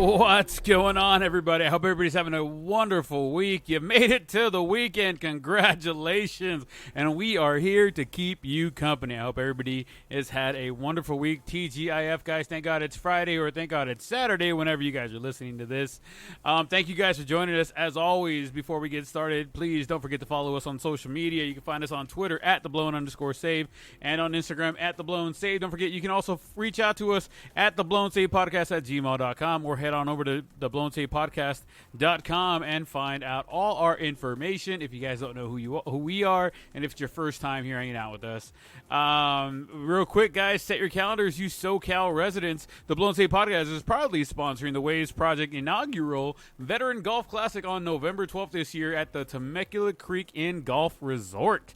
What's going on, everybody? I hope everybody's having a wonderful week. You made it to the weekend. Congratulations. And we are here to keep you company. I hope everybody has had a wonderful week. TGIF, guys. Thank God it's Friday, or thank God it's Saturday whenever you guys are listening to this. Thank you guys for joining us. As always, before we get started, please don't forget to follow us on social media. You can find us on Twitter at @theblown_save and on Instagram at @theblown_save. Don't forget, you can also reach out to us at theblown_save_podcast@gmail.com, or head on over to theblown_save_podcast.com and find out all our information if you guys don't know who we are, and if it's your first time here hanging out with us. Real quick, guys, set your calendars, you SoCal residents. The Blown Save Podcast is proudly sponsoring the Waves Project inaugural Veteran Golf Classic on November 12th this year at the Temecula Creek Inn Golf Resort.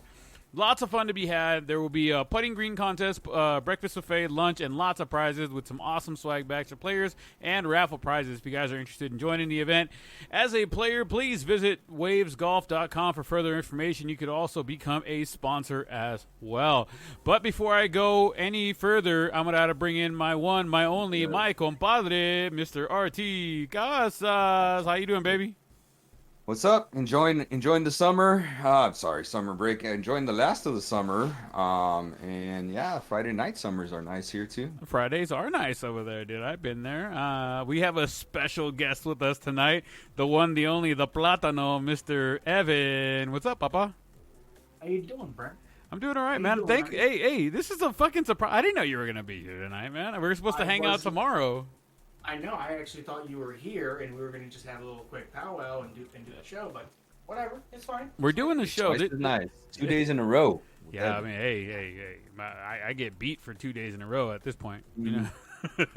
Lots of fun to be had. There will be a putting green contest, breakfast buffet, lunch, and lots of prizes with some awesome swag bags for players and raffle prizes if you guys are interested in joining the event. As a player, please visit wavesgolf.com for further information. You could also become a sponsor as well. But before I go any further, I'm going to bring in my one, my only, my compadre, Mr. RT Casas. How you doing, baby? What's up? Enjoying the summer. Summer break. Enjoying the last of the summer. And yeah, Friday night summers are nice here too. Fridays are nice over there, dude. I've been there. We have a special guest with us tonight. The one, the only, the Plátano, Mr. Evan. What's up, Papa? How you doing, Brent? I'm doing all right, man. Hey, this is a fucking surprise. I didn't know you were gonna be here tonight, man. We were supposed to hang out tomorrow. I know. I actually thought you were here, and we were going to just have a little quick powwow and do the show. But whatever, it's fine. We're doing the show. Twice as nice. 2 days in a row. Yeah, I mean, hey. I get beat for 2 days in a row at this point. You know. And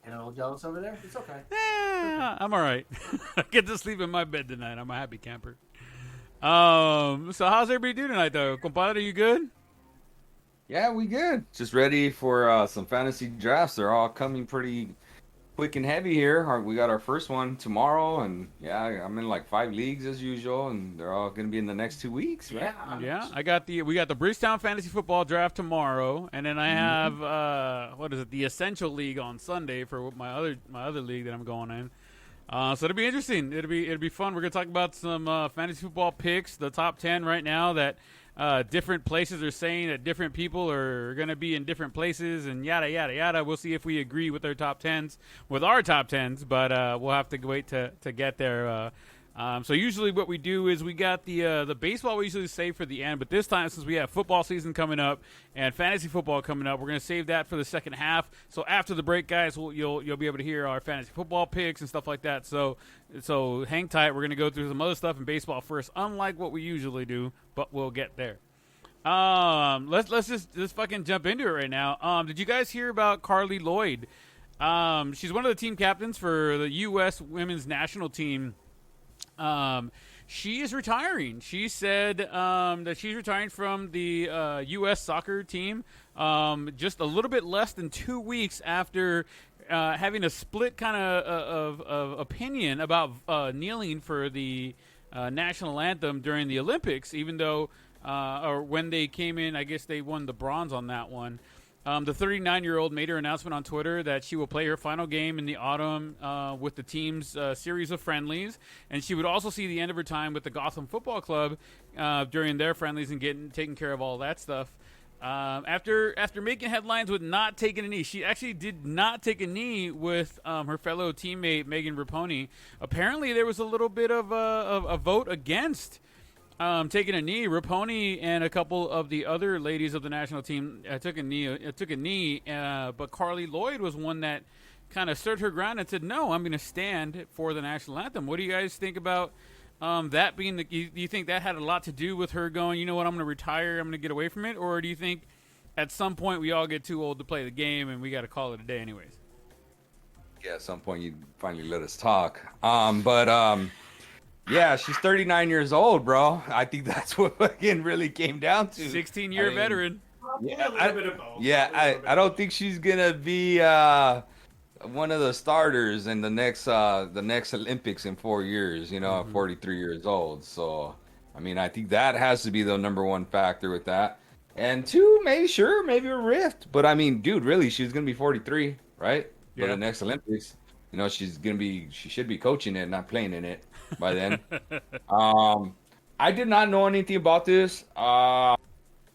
a little jealous over there. It's okay. Yeah, I'm all right. I get to sleep in my bed tonight. I'm a happy camper. So how's everybody doing tonight, though? Compadre, you good? Yeah, we good. Just ready for some fantasy drafts. They're all coming pretty quick and heavy here. We got our first one tomorrow, and yeah, I'm in like 5 leagues as usual, and they're all going to be in the next 2 weeks, right? Yeah. We got the Bridgetown Fantasy Football Draft tomorrow, and then I have the Essential League on Sunday for my other league that I'm going in. So it'll be interesting. It'll be fun. We're gonna talk about some fantasy football picks, the top 10 right now that different places are saying that different people are going to be in different places, and yada, yada, yada. We'll see if we agree with our top 10s, but we'll have to wait to get there. So usually what we do is we got the baseball we usually save for the end, but this time, since we have football season coming up and fantasy football coming up, we're going to save that for the second half. So after the break, guys, you'll be able to hear our fantasy football picks and stuff like that. So hang tight. We're going to go through some other stuff in baseball first, unlike what we usually do, but we'll get there. Let's just fucking jump into it right now. Did you guys hear about Carli Lloyd? She's one of the team captains for the U.S. women's national team. She is retiring. She said that she's retiring from the U.S. soccer team just a little bit less than 2 weeks after having a split kind of opinion about kneeling for the national anthem during the Olympics, even though or when they came in, I guess they won the bronze on that one. The 39-year-old made her announcement on Twitter that she will play her final game in the autumn with the team's series of friendlies, and she would also see the end of her time with the Gotham Football Club during their friendlies and taking care of all that stuff. After making headlines with not taking a knee, she actually did not take a knee with her fellow teammate Megan Rapinoe. Apparently, there was a little bit of a vote against taking a knee. Rapinoe and a couple of the other ladies of the national team took a knee, but Carli Lloyd was one that kind of stood her ground and said, "No, I'm going to stand for the national anthem." What do you guys think about that being do you think that had a lot to do with her going, you know what, I'm going to retire, I'm going to get away from it? Or do you think at some point we all get too old to play the game and we got to call it a day anyways? Yeah, at some point you finally let us talk. Yeah, she's 39 years old, bro. I think that's what fucking really came down to. 16-year veteran. Yeah, a little bit of both. Yeah, I don't think she's gonna be one of the starters in the next Olympics in 4 years. You know, 43 years old. So, I mean, I think that has to be the number one factor with that. And two, maybe a rift. But I mean, dude, really, she's gonna be 43, right? For the next Olympics. You know, she should be coaching it, not playing in it by then. I did not know anything about this.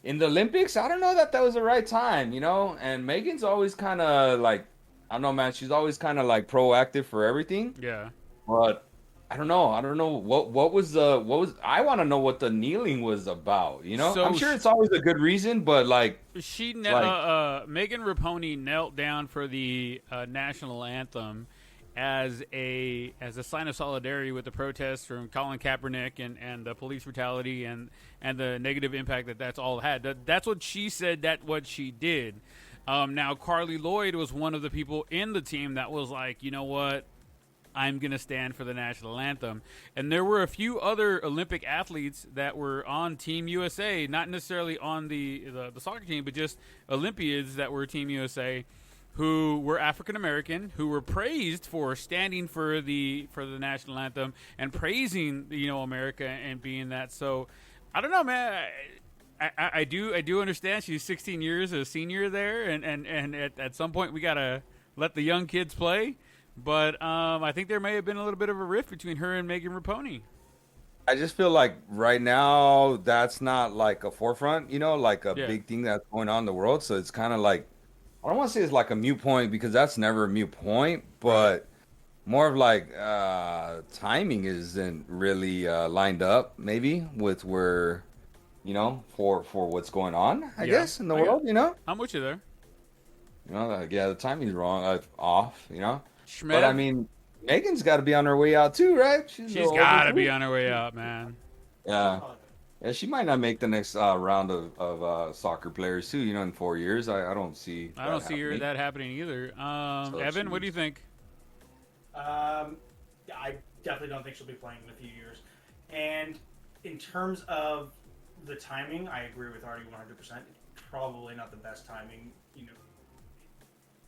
In the Olympics, I don't know that was the right time, you know. And Megan's always kind of like, I don't know, man. She's always kind of like proactive for everything. Yeah. But I don't know. I don't know what was I want to know what the kneeling was about. You know, So I'm sure it's always a good reason, but like Megan Rapinoe knelt down for the national anthem as a sign of solidarity with the protests from Colin Kaepernick and the police brutality and the negative impact that's all had. That's what she said. That's what she did. Now Carly Lloyd was one of the people in the team that was like, you know what, I'm going to stand for the national anthem. And there were a few other Olympic athletes that were on Team USA, not necessarily on the soccer team, but just Olympiads that were Team USA, who were African American, who were praised for standing for the national anthem and praising, you know, America and being that. So I don't know, man. I do understand she's 16 years a senior there, and at some point we gotta let the young kids play. But I think there may have been a little bit of a rift between her and Megan Rapinoe. I just feel like right now that's not like a forefront, you know, like a big thing that's going on in the world. So it's kind of like, I don't want to say it's like a mute point because that's never a mute point, but more of like timing isn't really lined up maybe with where, you know, for what's going on, I guess, in the world, you know? I'm with you there. You know, like, the timing's wrong, off, you know? Schmidt. But I mean, Megan's got to be on her way out too, right? She's got to be on her way out, man. Yeah. Yeah, she might not make the next round of soccer players too. You know, in 4 years, I don't see. I don't see that happening either. Evan, what do you think? I definitely don't think she'll be playing in a few years. And in terms of the timing, I agree with Artie 100%. Probably not the best timing. You know,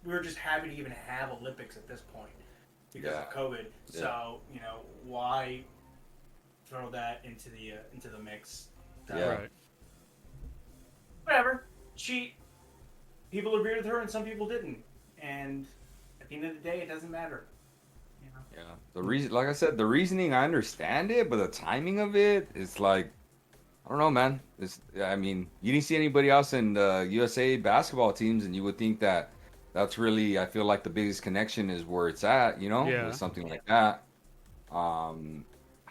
we're just happy to even have Olympics at this point because of COVID. Yeah. So, you know, why throw that into the mix? Right. Whatever. People agreed with her and some people didn't. And at the end of the day, it doesn't matter. You know? Yeah. The reason, like I said, the reasoning, I understand it, but the timing of it, it's like, I don't know, man. I mean, you didn't see anybody else in the USA basketball teams, and you would think that that's really, I feel like the biggest connection is where it's at, you know, with something like that. I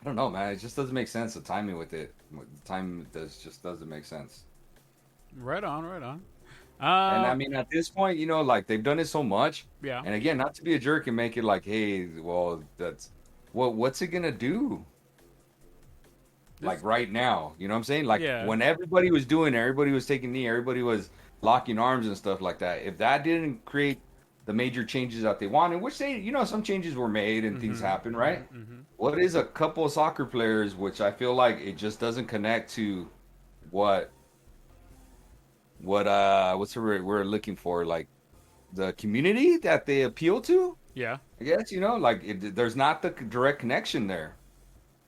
don't know, man. It just doesn't make sense. The timing with it, just doesn't make sense. Right on. And I mean, at this point, you know, like they've done it so much. Yeah. And again, not to be a jerk and make it like, hey, well, what's it gonna do? Like right now, you know what I'm saying? Like when everybody was taking knee, everybody was locking arms and stuff like that. If that didn't create the major changes that they wanted, which they, you know, some changes were made and things happen, right? Mm-hmm. What is a couple of soccer players, which I feel like it just doesn't connect to what's the word we're looking for, like the community that they appeal to? Yeah. I guess, you know, like there's not the direct connection there.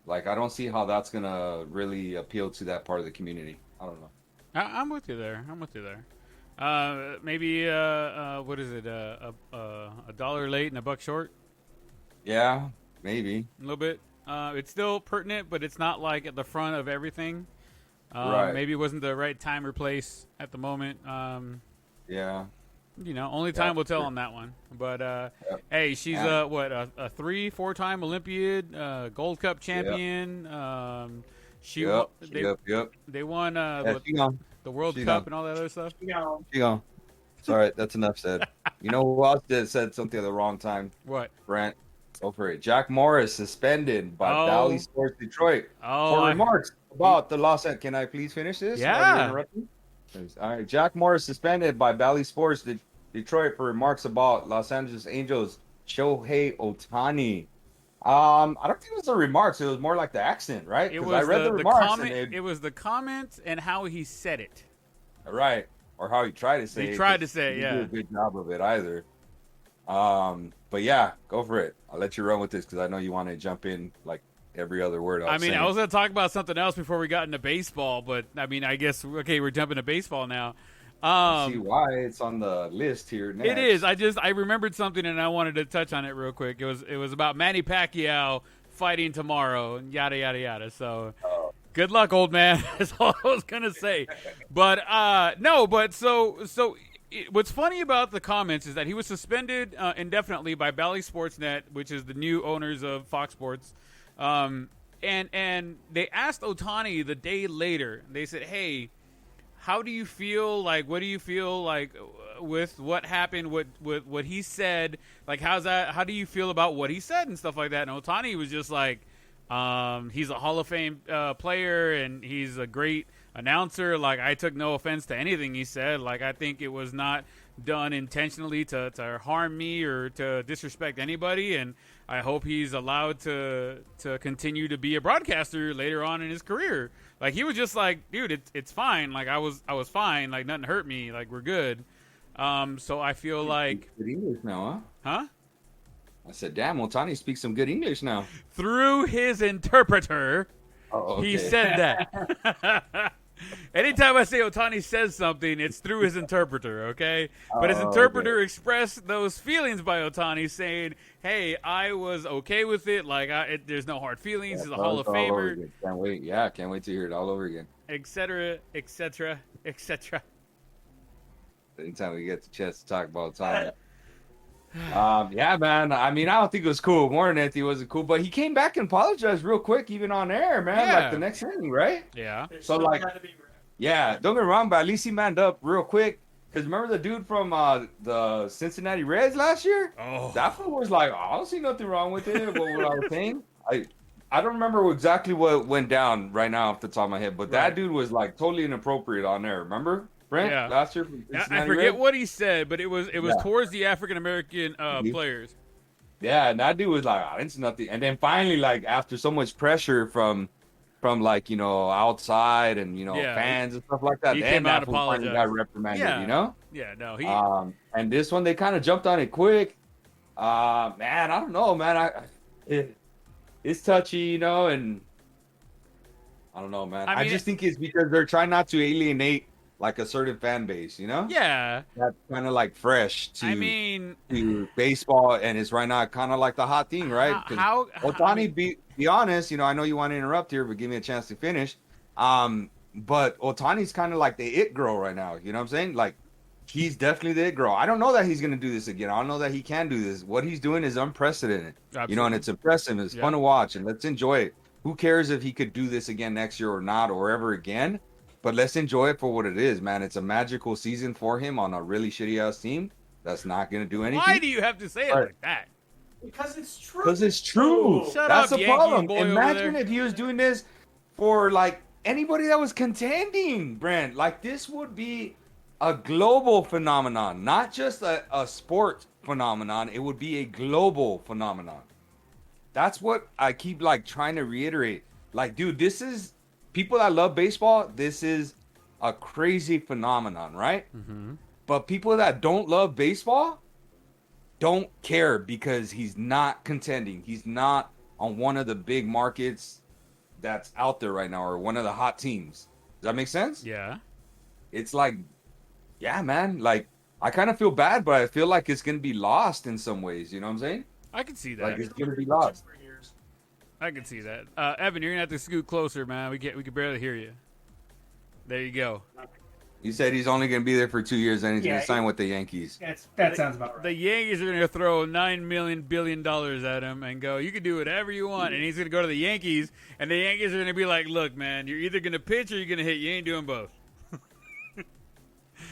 Like, I don't see how that's going to really appeal to that part of the community. I don't know. I'm with you there. Maybe, what is it? A dollar late and a buck short? Yeah, maybe. A little bit. It's still pertinent, but it's not like at the front of everything. Right. Maybe it wasn't the right time or place at the moment. Yeah. You know, only time will tell on that one. But, hey, she's a 3-4-time Olympiad, Gold Cup champion. They won the World Cup and all that other stuff. She gone. Sorry, that's enough said. You know who else said something at the wrong time? What? Brent, go for it. Jack Morris suspended by Bally Sports Detroit for remarks about the Los Angeles. Can I please finish this? Yeah. All right. Jack Morris suspended by Bally Sports Detroit for remarks about Los Angeles Angels Shohei Ohtani. I don't think it was the remarks. It was more like the accent, right? Because I read the remarks. Comment, it was the comment and how he said it. Right. Or how he tried to say it. He tried to say it, He did a good job of it either. But yeah, go for it. I'll let you run with this because I know you want to jump in like every other word. I was going to talk about something else before we got into baseball, but I mean, I guess, okay, we're jumping to baseball now. See why it's on the list here next. It is. I remembered something and I wanted to touch on it real quick. It was about Manny Pacquiao fighting tomorrow and yada yada yada. So good luck, old man. That's all I was gonna say. But no. But what's funny about the comments is that he was suspended indefinitely by Bally Sportsnet, which is the new owners of Fox Sports. And they asked Ohtani the day later. They said, "Hey, how do you feel? Like, what do you feel like with what happened? What he said? Like, how do you feel about what he said and stuff like that?" And Ohtani was just like, "He's a Hall of Fame player and he's a great announcer. Like, I took no offense to anything he said. Like, I think it was not done intentionally to harm me or to disrespect anybody. And I hope he's allowed to continue to be a broadcaster later on in his career." Like, he was just like, dude, it's fine. Like, I was fine. Like, nothing hurt me. Like, we're good. So I feel like, good English now, huh? I said, damn, Ohtani speaks some good English now. Through his interpreter, okay. He said that. Anytime I say Ohtani says something, it's through his interpreter, okay? But his interpreter expressed those feelings by Ohtani, saying, "Hey, I was okay with it. Like, there's no hard feelings. He's a Hall of Famer." Can't wait. Yeah, can't wait to hear it all over again. Etc. Etc. Etc. Anytime we get the chance to talk about Ohtani. Yeah, man. I mean, I don't think it was cool. More than anything, it wasn't cool. But he came back and apologized real quick, even on air, man. Yeah. Like the next inning, right? Yeah. So, like, yeah, don't get me wrong, but at least he manned up real quick. Because remember the dude from the Cincinnati Reds last year? Oh. That fool was like, I don't see nothing wrong with it. What I was saying? I don't remember exactly what went down right now off the top of my head, but that dude was like totally inappropriate on there. Remember, Brent? Yeah. Last year from I Cincinnati forget Reds? what he said, but it was towards the African American players. Yeah, and that dude was like, oh, it's nothing. And then finally, like, after so much pressure from like, you know, outside and, you know, fans and stuff like that, he then came out that fool finally apologized. got reprimanded, you know? Yeah, no, he. And this one, they kind of jumped on it quick. Man, I don't know, man. It's touchy, you know, and I don't know, man. I I mean, just think it's because they're trying not to alienate like a certain fan base, you know? Yeah. That's kind of like fresh to, I mean, to baseball, and it's right now kind of like the hot thing, right? How Ohtani, be honest, you know, I know you want to interrupt here, but give me a chance to finish. But Ohtani's kind of like the it girl right now, you know what I'm saying? Like, he's definitely the it girl. I don't know that he's going to do this again. I don't know that he can do this. What he's doing is unprecedented, Absolutely. you know, and it's impressive. It's fun to watch, and let's enjoy it. Who cares if he could do this again next year or not, or ever again? But let's enjoy it for what it is, man. It's a magical season for him on a really shitty-ass team that's not going to do anything. Why do you have to say it like that? Because it's true. Because it's true. Shut That's up, the Yankee problem. boy over Imagine there. if he was doing this for, like, anybody that was contending, Brent. Like, this would be a global phenomenon, not just a sport phenomenon. It would be a global phenomenon. That's what I keep, like, trying to reiterate. Like, dude, this is... People that love baseball, this is a crazy phenomenon, right? Mm-hmm. But people that don't love baseball don't care because he's not contending. He's not on one of the big markets that's out there right now, or one of the hot teams. Does that make sense? Yeah. It's like, yeah, man. Like, I kind of feel bad, but I feel like it's going to be lost in some ways. You know what I'm saying? I can see that. Like, it's going to be lost. I can see that. Evan, you're gonna have to scoot closer, man. We can barely hear you. There you go. He said he's only going to be there for 2 years, and he's going Yeah, to sign with the Yankees. That sounds about right. The Yankees are gonna throw $9 billion at him and go, "You can do whatever you want." And he's gonna go to the Yankees, and the Yankees are gonna be like, "Look, man, you're either gonna pitch or you're gonna hit. You ain't doing both."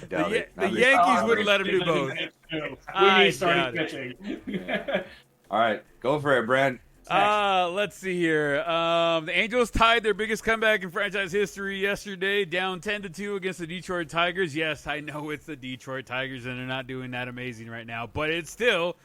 The Yankees wouldn't let him do both. We need starting pitching. All right, go for it, Brent. Let's see here. The Angels tied their biggest comeback in franchise history yesterday, down 10-2 against the Detroit Tigers. Yes, I know it's the Detroit Tigers, and they're not doing that amazing right now, but it's still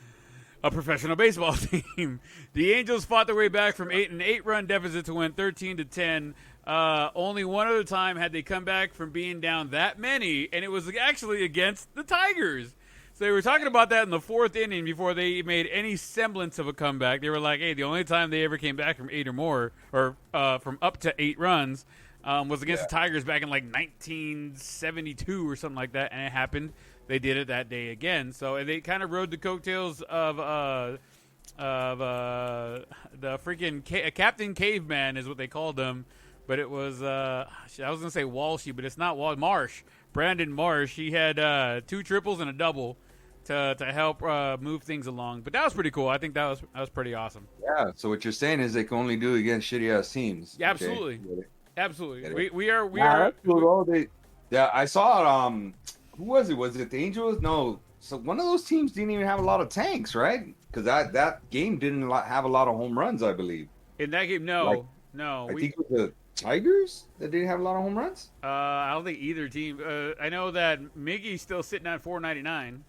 a professional baseball team. The Angels fought their way back from an 8-run deficit to win 13-10. Only one other time had they come back from being down that many, and it was actually against the Tigers. So they were talking about that in the fourth inning before they made any semblance of a comeback. They were like, hey, the only time they ever came back from 8 or more, or from up to 8 runs, was against the Tigers back in like 1972 or something like that, and it happened. They did it that day again. So they kind of rode the coattails of the freaking Captain Caveman is what they called him, but it was I was gonna say Walshy, but it's not Marsh. Brandon Marsh. He had 2 triples and a double to help move things along. But that was pretty cool. I think that was pretty awesome. Yeah. So what you're saying is they can only do it against shitty ass teams. Yeah, absolutely. Okay. Absolutely. We are. That's cool, though. Yeah, I saw who was it? Was it the Angels? No. So one of those teams didn't even have a lot of tanks, right? Because that game didn't have a lot of home runs, I believe. In that game, no. I think it was the Tigers that didn't have a lot of home runs. I don't think either team. I know that Miggy's still sitting at 499.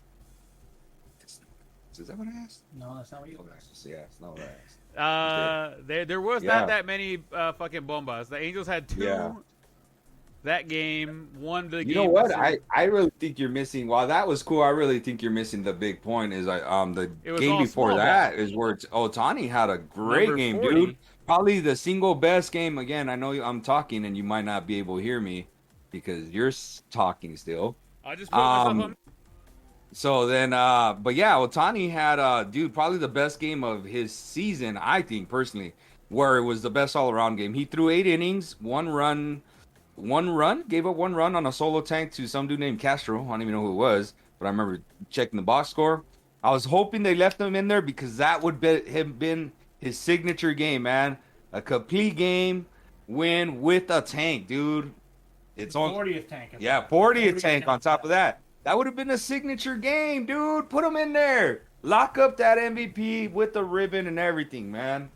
Is that what I asked? No, that's not what you asked. Yeah, it's not what I asked. There was not that many fucking bombas. The Angels had 2. Yeah. That game, one the game. You know what? I really think you're missing. While that was cool, I really think you're missing the big point. Is the game before that is where Ohtani had a great Number game, 40. dude. Probably the single best game. Again, I know I'm talking and you might not be able to hear me because you're talking still. I just put myself on. So then, but yeah, Ohtani had, dude, probably the best game of his season, I think, personally, where it was the best all-around game. He threw 8 innings, gave up 1 run on a solo tank to some dude named Castro. I don't even know who it was, but I remember checking the box score. I was hoping they left him in there because that would have been his signature game, man. A complete game win with a tank, dude. It's on 40th tank. 40th tank on top of that. That would have been a signature game, dude. Put him in there. Lock up that MVP with the ribbon and everything, man.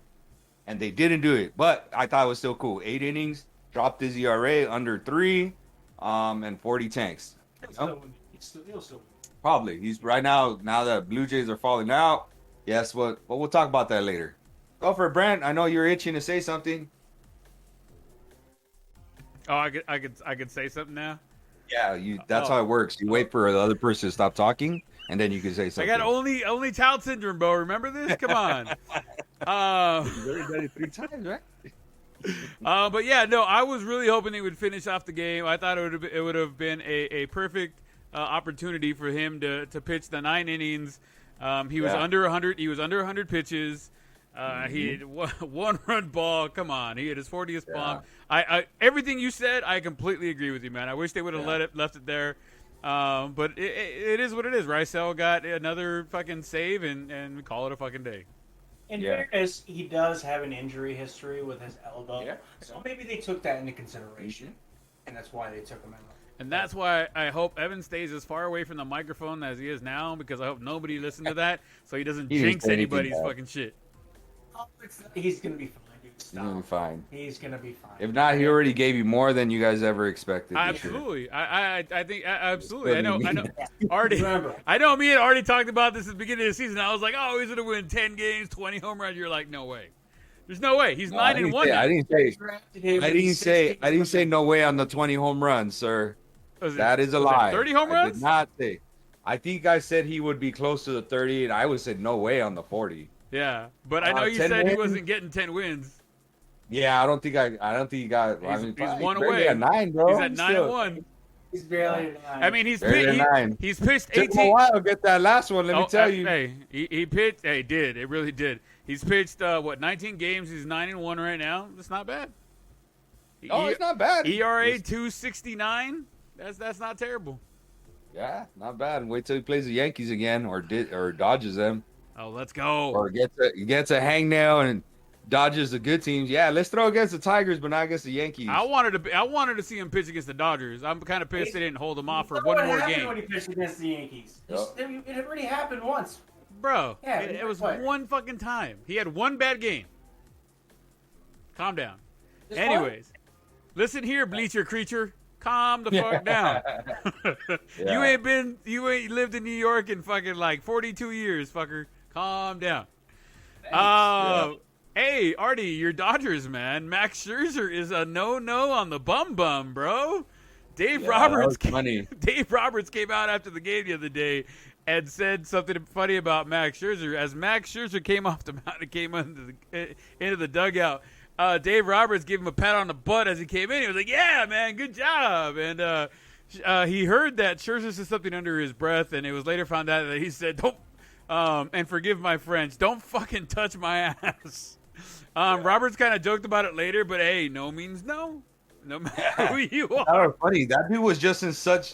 And they didn't do it, but I thought it was still cool. 8 innings, dropped his ERA under 3, and 40 tanks. He'll still. Probably. He's right now that Blue Jays are falling out. Yes, but we'll talk about that later. Go for it, Brent. I know you're itching to say something. Oh, I could say something now. Yeah, that's how it works. You wait for the other person to stop talking, and then you can say something. I got only child syndrome, bro. Remember this? Come on. You've already done it 3 times, right? But yeah, no, I was really hoping he would finish off the game. I thought it would have been a perfect opportunity for him to pitch the 9 innings. He was under 100. He was under 100 pitches. He had 1 run ball. Come on, he had his 40th bomb. I everything you said, I completely agree with you, man. I wish they would have left it there. But it is what it is. Rysel got another fucking save, and we call it a fucking day. In fairness, he does have an injury history with his elbow. Yeah. So maybe they took that into consideration, and that's why they took him out. And that's why I hope Evan stays as far away from the microphone as he is now, because I hope nobody listened to that so he doesn't jinx anybody's fucking shit. He's going to be fine, dude. He's going to be fine. He's going to be fine. If not, he already gave you more than you guys ever expected. Absolutely. I think absolutely. I know. Artie, Remember. I know me and Artie talked about this at the beginning of the season. I was like, oh, he's going to win 10 games, 20 home runs. You're like, no way. There's no way. He's 9-1. I didn't say no way on the 20 home runs, sir. That is a lie. 30 home runs? I did not say. I think I said he would be close to the 30, and I would say no way on the 40. Yeah, but I know you said he wasn't getting 10 wins. Yeah, I don't think he got. He's 1 away. At 9, bro. He's at 9-1. He's barely at 9. I mean, he's pitched 18. Took a while to get that last one. Let me tell you. Hey, he pitched. Hey, it really did. He's pitched 19 games. He's 9-1 right now. That's not bad. It's not bad. ERA 2.69. That's not terrible. Yeah, not bad. Wait till he plays the Yankees again, or dodges them. Oh, let's go. Or gets a hangnail and dodges the good teams. Yeah, let's throw against the Tigers, but not against the Yankees. I wanted to see him pitch against the Dodgers. I'm kind of pissed they didn't hold him off for one more game. When he pitched against the Yankees, it had already happened once. Bro, yeah, it was one fucking time. He had one bad game. Calm down. Anyways, listen here, bleacher creature. Calm the fuck down. You ain't lived in New York in fucking like 42 years, fucker. Calm down. Hey, Artie, your Dodgers, man. Max Scherzer is a no on the bum, bro. Dave Roberts came out after the game the other day and said something funny about Max Scherzer. As Max Scherzer came off the mound and came into the dugout, Dave Roberts gave him a pat on the butt as he came in. He was like, "Yeah, man, good job." And he heard that Scherzer said something under his breath, and it was later found out that he said, "Don't." And forgive my French. Don't fucking touch my ass. Roberts kind of joked about it later, but hey, no means no. No matter who you That are. was funny. That dude was just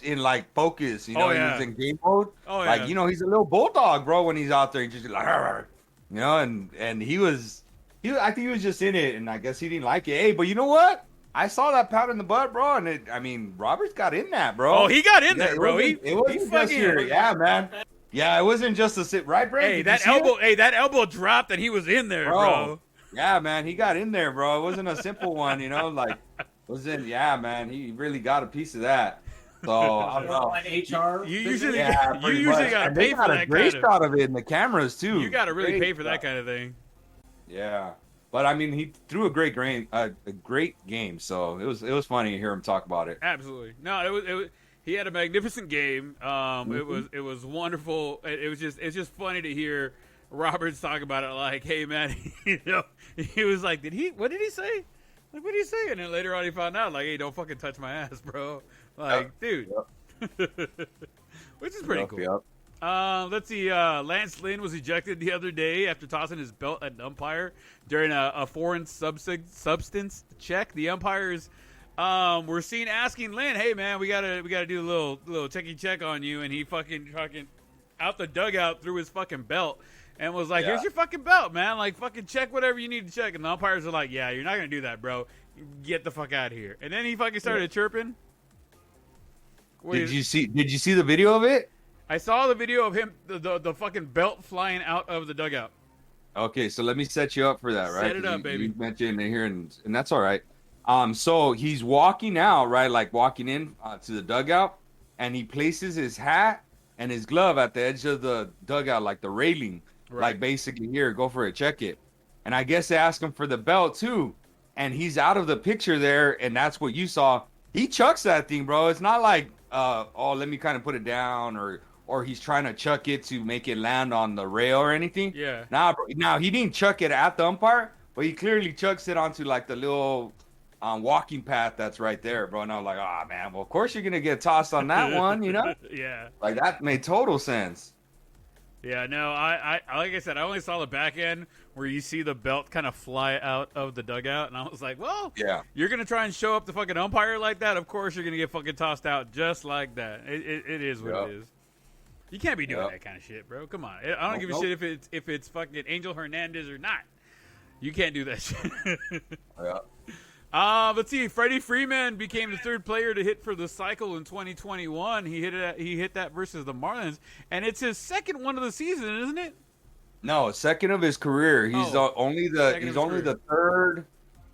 in like focus. You know, Oh, yeah. he was in game mode. Oh, Like, yeah. you know, he's a little bulldog, bro. When he's out there, he's just like, "Arr!" You know, and he was. I think he was just in it, and I guess he didn't like it. Hey, but you know what? I saw that pat in the butt, bro, and Roberts got in that, bro. Oh, he got in there, it bro. Wasn't, it wasn't just fucking. your, yeah, man. Yeah, it wasn't just a sit, right, Brad? Hey, Did you see it? Hey, that elbow dropped, and he was in there, bro. Yeah, man, he got in there, bro. It wasn't a simple one, you know, like wasn't. Yeah, man, he really got a piece of that. So I don't know. An HR. You business? usually, Yeah, you pretty usually much. gotta And pay they for got a that great kind of. shot of it in the cameras too. You gotta really Great pay for that shot. kind of thing. Yeah, but I mean, he threw a great game. So it was funny to hear him talk about it. Absolutely. No, it was. He had a magnificent game. It was wonderful. It's just funny to hear Roberts talk about it. Like, hey man, you know, he was like, what did he say? Like, what did he say? And then later on, he found out, like, hey, don't fucking touch my ass, bro. Like, dude, which is pretty cool. Yep. Let's see. Lance Lynn was ejected the other day after tossing his belt at an umpire during a foreign substance check. The umpires were seen asking Lynn, "Hey man, we gotta do a little checky check on you," and he fucking out the dugout threw his fucking belt and was like, "Here's your fucking belt, man. Like fucking check whatever you need to check." And the umpires are like, "Yeah, you're not gonna do that, bro. Get the fuck out of here." And then he fucking started chirping. Did you see the video of it? I saw the video of him, the fucking belt flying out of the dugout. Okay, so let me set you up for that, right? Set it up, baby. You mentioned it here, and that's all right. So he's walking out, right, like walking in to the dugout, and he places his hat and his glove at the edge of the dugout, like the railing, like basically here, go for it, check it. And I guess they asked him for the belt too, and he's out of the picture there, and that's what you saw. He chucks that thing, bro. It's not like, let me kind of put it down, or he's trying to chuck it to make it land on the rail or anything. Yeah. Now he didn't chuck it at the umpire, but he clearly chucks it onto like the little walking path that's right there, bro. And I was like, oh man, well of course you're gonna get tossed on that one, you know? Yeah. Like that made total sense. Yeah, no, I like I said, I only saw the back end where you see the belt kind of fly out of the dugout, and I was like, well, Yeah. you're gonna try and show up the fucking umpire like that. Of course, you're gonna get fucking tossed out just like that. It is what it is. You can't be doing that kind of shit, bro. Come on, I don't give a shit if it's fucking Angel Hernandez or not. You can't do that shit. Yeah. Let's see. Freddie Freeman became the third player to hit for the cycle in 2021. He hit that versus the Marlins, and it's his second one of the season, isn't it? No, second of his career. He's only the third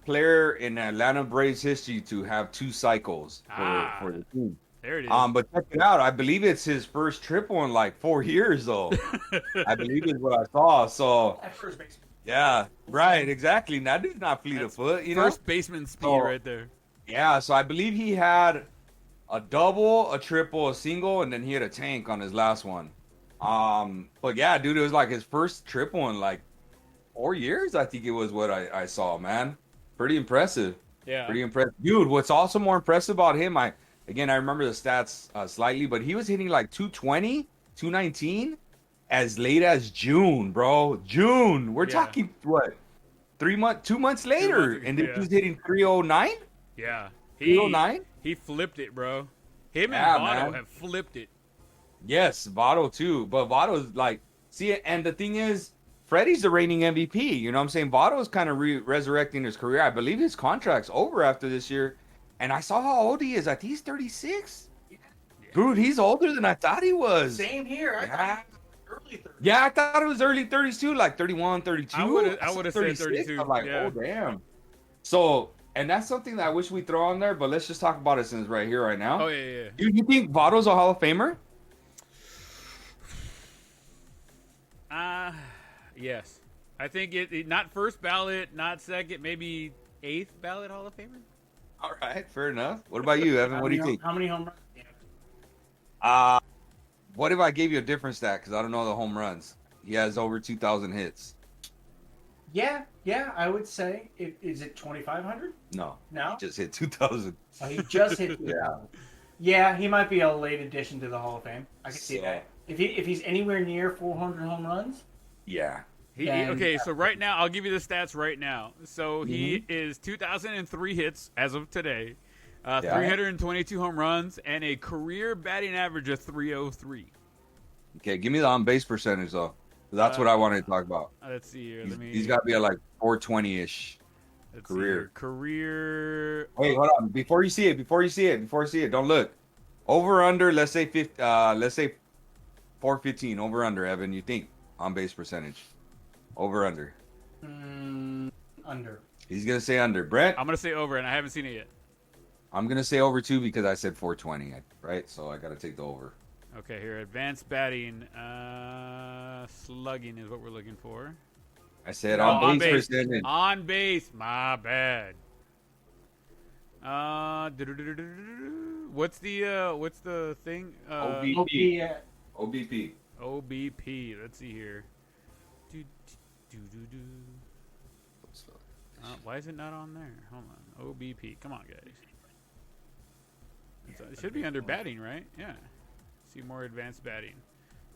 player in Atlanta Braves history to have two cycles for the team. There it is. But check it out. I believe it's his first triple in like 4 years, though. I believe is what I saw. So At first base. yeah, right, exactly. Now dude's not fleet of foot, you know. First baseman speed right there. Yeah, so I believe he had a double, a triple, a single, and then he had a tank on his last one. But yeah, dude, it was like his first triple in like 4 years. I think it was what I saw, man. Pretty impressive. Yeah. Pretty impressive, dude. What's also more impressive about him, I remember the stats slightly, but he was hitting like 220, 219 as late as June, bro. June. We're talking what? 2 months later, and then he was hitting 309. Yeah. 309. He flipped it, bro. Him and Votto have flipped it. Yes, Votto too. But Votto's like, see, and the thing is, Freddie's the reigning MVP. You know what I'm saying? Votto's kind of resurrecting his career. I believe his contract's over after this year. And I saw how old he is. I think he's 36. Yeah. Dude, he's older than I thought he was. Same here. I thought early 30s. Yeah, I thought it was early 30s too, like 31, 32. I would have said 32. I'm like, oh, damn. So, and that's something that I wish we'd throw on there, but let's just talk about it since it's right here, right now. Oh, yeah. You think Votto's a Hall of Famer? Yes. I think it not first ballot, not second, maybe 8th ballot Hall of Famer. All right, fair enough. What about you, Evan? What do you think? How many home runs? What if I gave you a different stat? Because I don't know the home runs. He has over 2,000 hits. Yeah, I would say. Is it 2,500? No, No? just hit 2,000. Oh, he just hit. Yeah. Yeah, he might be a late addition to the Hall of Fame. I can see So, that. If he's anywhere near 400 home runs, yeah. Okay, so right now, I'll give you the stats right now. So he is 2,003 hits as of today, 322 home runs, and a career batting average of 303. Okay, give me the on base percentage though. That's what I wanted to talk about. Let's see here. He's got to be at like 420-ish. Let's career. see here. Career. Wait, hold on. Before you see it, don't look. Over under, let's say 415. Over under, Evan. You think on base percentage? Over under. under. He's gonna say under. Brent, I'm gonna say over, and I haven't seen it yet. I'm gonna say over too because I said 420, right? So I gotta take the over. Okay, here, advanced batting, slugging is what we're looking for. I said Oh, on base percentage. On base, my bad. What's the thing? OBP. OBP. OBP. Let's see here. Why is it not on there? Hold on. OBP. Come on, guys. It should be under batting, right? Yeah. See more advanced batting.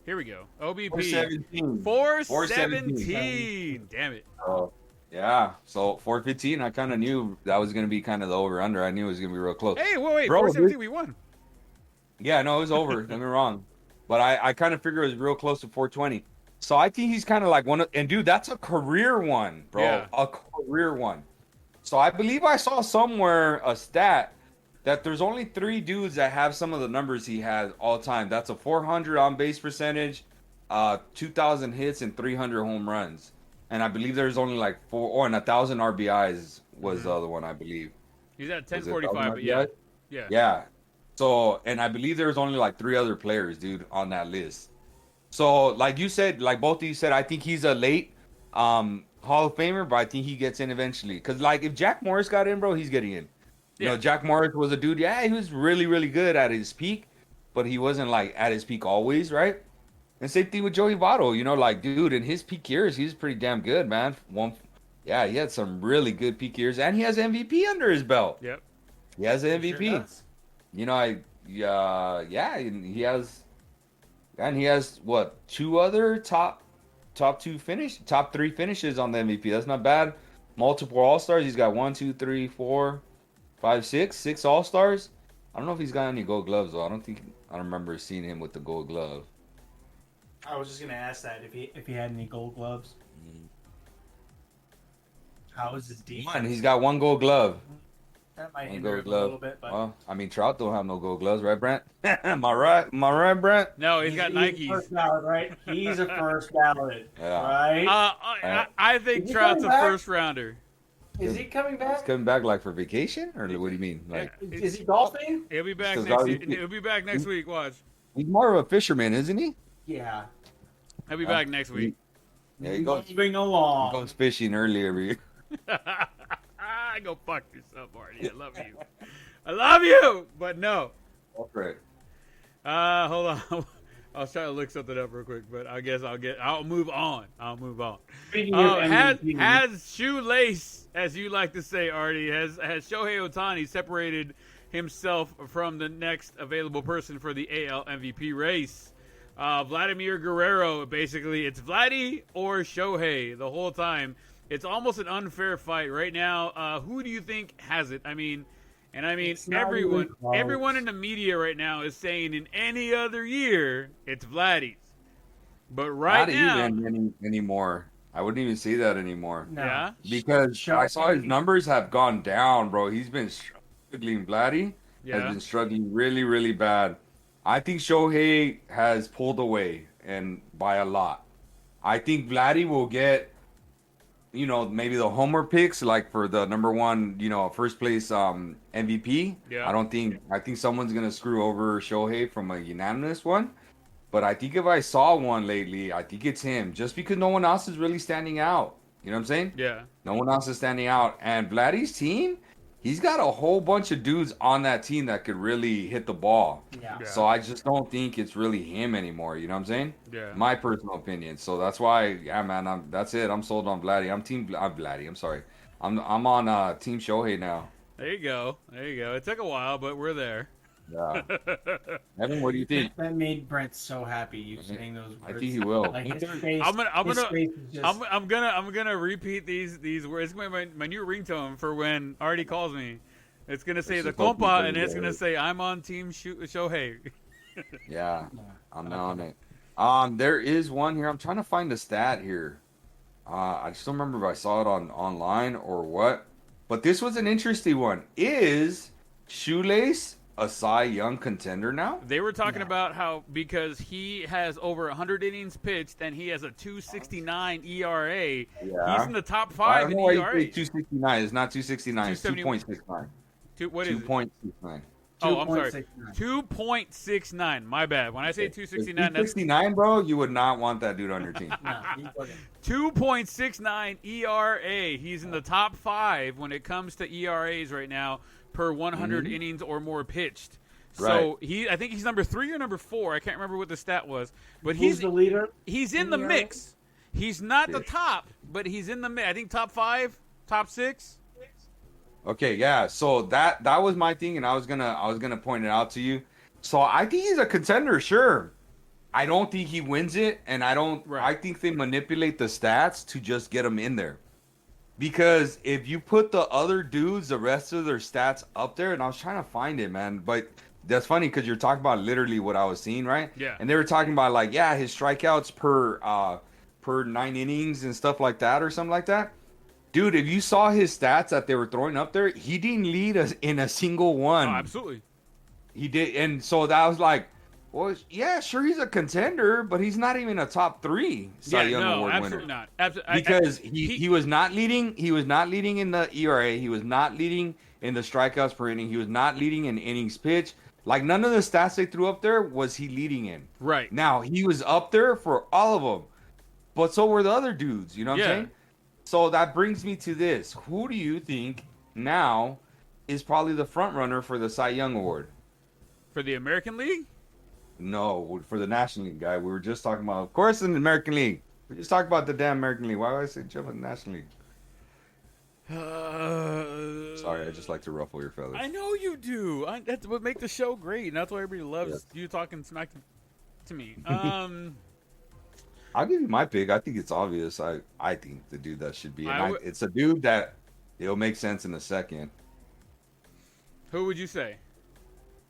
Here we go. OBP. 417. 417. Damn it. Oh, yeah. So 415, I kind of knew that was going to be kind of the over-under. I knew it was going to be real close. Hey, wait. Bro, 417, we won. Yeah, no, it was over. Don't get me wrong. But I kind of figured it was real close to 420. So I think he's kind of like one of, and dude, that's a career one, bro. Yeah. A career one. So I believe I saw somewhere a stat that there's only 3 dudes that have some of the numbers he has all time. That's a 400 on base percentage, 2,000 hits, and 300 home runs. And I believe there's only like 4, and 1,000 RBIs was the other one, I believe. He's at Was it 1045, 1,000 but yeah. RBIs? Yeah. Yeah. So, and I believe there's only like 3 other players, dude, on that list. So, like you said, like both of you said, I think he's a late Hall of Famer, but I think he gets in eventually. Because, like, if Jack Morris got in, bro, he's getting in. You know, Jack Morris was a dude, he was really, really good at his peak, but he wasn't, like, at his peak always, right? And same thing with Joey Votto, you know, like, dude, in his peak years, he was pretty damn good, man. He had some really good peak years, and he has MVP under his belt. Yep. He has an Sure MVP. does. You know, and he has what 2 other top 3 finishes on the MVP. That's not bad. Multiple All-Stars. He's got 1, 2, 3, 4, 5, 6 All-Stars. I don't know if he's got any Gold Gloves though. I don't remember seeing him with the Gold Glove. I was just gonna ask that if he had any Gold Gloves. How is his defense? He's got 1 Gold Glove. That might One hinder Gold him a Glove. little bit, but Well, I mean, Trout don't have no Gold Gloves, right, Brent? Am I right? Am I right, Brent? No, he's got a Nikes. first ballot, right? He's a first ballot, Yeah. right? I think Is he Trout's a coming back? first rounder. Is he coming He's back? coming back like for vacation, or what do you mean? Like Is he golfing? He'll be back Because next. already- He'll be back next week. Watch. he's more of a fisherman, isn't he? Yeah. He'll be back next week. Yeah, he goes Moving along. fishing early every year. Go fuck yourself, Marty. I love you. I love you, but no. That's right. Hold on. I was trying to look something up real quick, but I guess I'll move on. Speaking of Has MVP, shoelace, as you like to say, Artie, has Shohei Ohtani separated himself from the next available person for the AL MVP race? Vladimir Guerrero, basically, it's Vladdy or Shohei the whole time. It's almost an unfair fight right now. Who do you think has it? I mean, It's not everyone even close. everyone in the media right now is saying in any other year it's Vladdy's. But right Not now, even anymore. I wouldn't even say that anymore. no. yeah. Because Shohei- I saw his numbers have gone down, bro. He's been struggling. Vladdy Yeah. has been struggling really, really bad. I think Shohei has pulled away, and by a lot. I think Vladdy will get, maybe the homer picks, like for the number 1, first place MVP. Yeah. I think someone's gonna screw over Shohei from a unanimous one. But I think if I saw one lately, I think it's him. Just because no one else is really standing out. You know what I'm saying? Yeah. No one else is standing out. And Vladdy's team, he's got a whole bunch of dudes on that team that could really hit the ball. Yeah. Yeah. So I just don't think it's really him anymore. You know what I'm saying? Yeah. My personal opinion. So that's why, yeah, man. That's it. I'm sold on Vladdy. I'm Vladdy. I'm sorry. I'm on Team Shohei now. There you go. There you go. It took a while, but we're there. Yeah. Evan, what do you think? That made Brent so happy. You saying those words. I think he will. Like his face. I'm his gonna face is just, I'm gonna repeat these words. It's gonna be my new ringtone for when Artie calls me. It's gonna say the This is what compa, people and it's do. gonna say I'm on Team Shohei. Yeah, I'm on it. There is one here. I'm trying to find the stat here. I just don't remember if I saw it online or what. But this was an interesting one. Is Shoelace a Cy Young contender now? They were talking No. about how because he has over 100 innings pitched and he has a 2.69 ERA, Yeah. he's in the top I five don't in know why you ERA. say 269. It's not 269. It's 271. 2.69. What is it? 2.69. Oh, I'm sorry. 2.69. 2.69. My bad. When I say 269, that's 269, bro. You would not want that dude on your team. No, you wouldn't. 2.69 ERA. He's in the top five when it comes to ERAs right now per 100 innings or more pitched. So I think he's number 3 or number 4. I can't remember what the stat was, but Who's the leader? he's in the ERA? mix. He's not the Yeah. top, but he's in the mix. I think top 5, top 6. Okay, yeah. So that was my thing, and I was gonna point it out to you. So I think he's a contender, sure. I don't think he wins it, and Right. I think they manipulate the stats to just get him in there. Because if you put the other dudes, the rest of their stats up there, and I was trying to find it, man, but that's funny because you're talking about literally what I was seeing, right? Yeah. And they were talking about like, yeah, his strikeouts per 9 innings and stuff like that, or something like that. Dude, if you saw his stats that they were throwing up there, he didn't lead us in a single one. Oh, absolutely. He did, and so that was like, well, yeah, sure, he's a contender, but he's not even a top 3 Cy Young Award absolutely winner. not. Absolutely. Because he was not leading. He was not leading in the ERA. He was not leading in the strikeouts per inning. He was not leading in innings pitched. Like none of the stats they threw up there was he leading in. Right. Now he was up there for all of them, but so were the other dudes. You know what I'm Yeah. saying? So that brings me to this: who do you think now is probably the front runner for the Cy Young Award? For the American League? No, for the National League guy. We were just talking about, of course, in the American League. We just talked about the damn American League. Why would I say jump in the National League? Sorry, I just like to ruffle your feathers. I know you do. That's what makes the show great, and that's why everybody loves Yes. you talking smack to me. I'll give you my pick. I think it's obvious. I think the dude that should be. I would- It's a dude that it'll make sense in a second. Who would you say?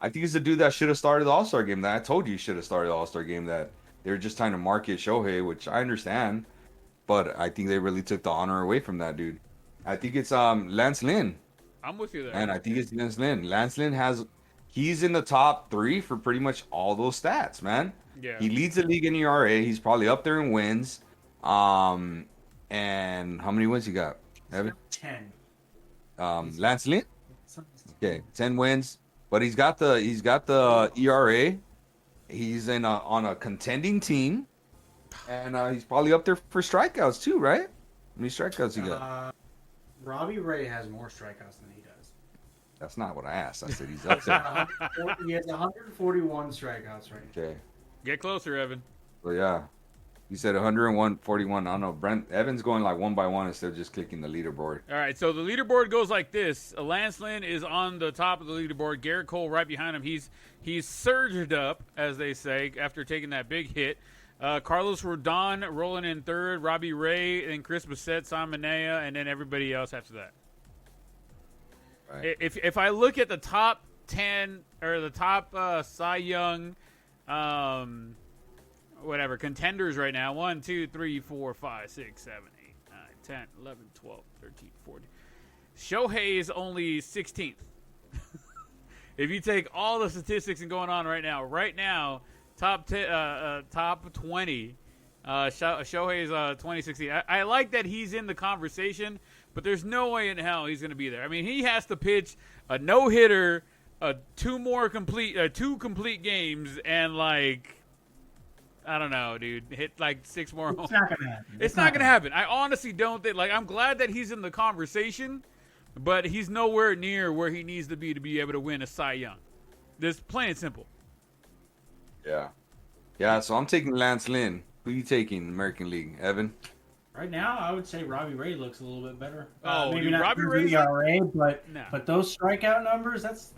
I think it's the dude that should have started the All-Star game. That I told you he should have started the All-Star game. That they were just trying to market Shohei, which I understand, but I think they really took the honor away from that dude. I think it's Lance Lynn, I'm with you there. and I think it's Lance Lynn. Lance Lynn he's in the top 3 for pretty much all those stats, man. Yeah. He leads the league in ERA. He's probably up there in wins. And how many wins he got? Evan? 10. Lance Lynn? Okay, 10 wins. But he's got the ERA. He's on a contending team. And he's probably up there for strikeouts too, right? How many strikeouts he got? Robbie Ray has more strikeouts than he does. That's not what I asked. I said he's up there. He has 141 strikeouts right now. Okay. Get closer, Evan. So yeah. You said 101, 41. I don't know. Brent Evans going like one by one instead of just clicking the leaderboard. All right, so the leaderboard goes like this. Lance Lynn is on the top of the leaderboard. Garrett Cole right behind him. He's surged up, as they say, after taking that big hit. Carlos Rodon rolling in third. Robbie Ray and Chris Bassett, Simon Manea, and then everybody else after that. Right. If I look at the top 10 or the top Cy Young whatever contenders right now, 1 2 3 4 5 6 7 8 9 10 11 12 13 14, Shohei is only 16th. If you take all the statistics and going on right now top 20, Shohei is 2016. I like that he's in the conversation, but there's no way in hell he's going to be there. I mean, he has to pitch a no-hitter, two complete games, and like, I don't know, dude, hit like 6 more home. It's not gonna happen. It's not going to happen. I honestly don't think. Like, I'm glad that he's in the conversation, but he's nowhere near where he needs to be able to win a Cy Young. This plain and simple. Yeah. Yeah, so I'm taking Lance Lynn. Who you taking in the American League, Evan? Right now, I would say Robbie Ray looks a little bit better. Oh, maybe dude, not Robbie for Ray's ERA, but No. those strikeout numbers, that's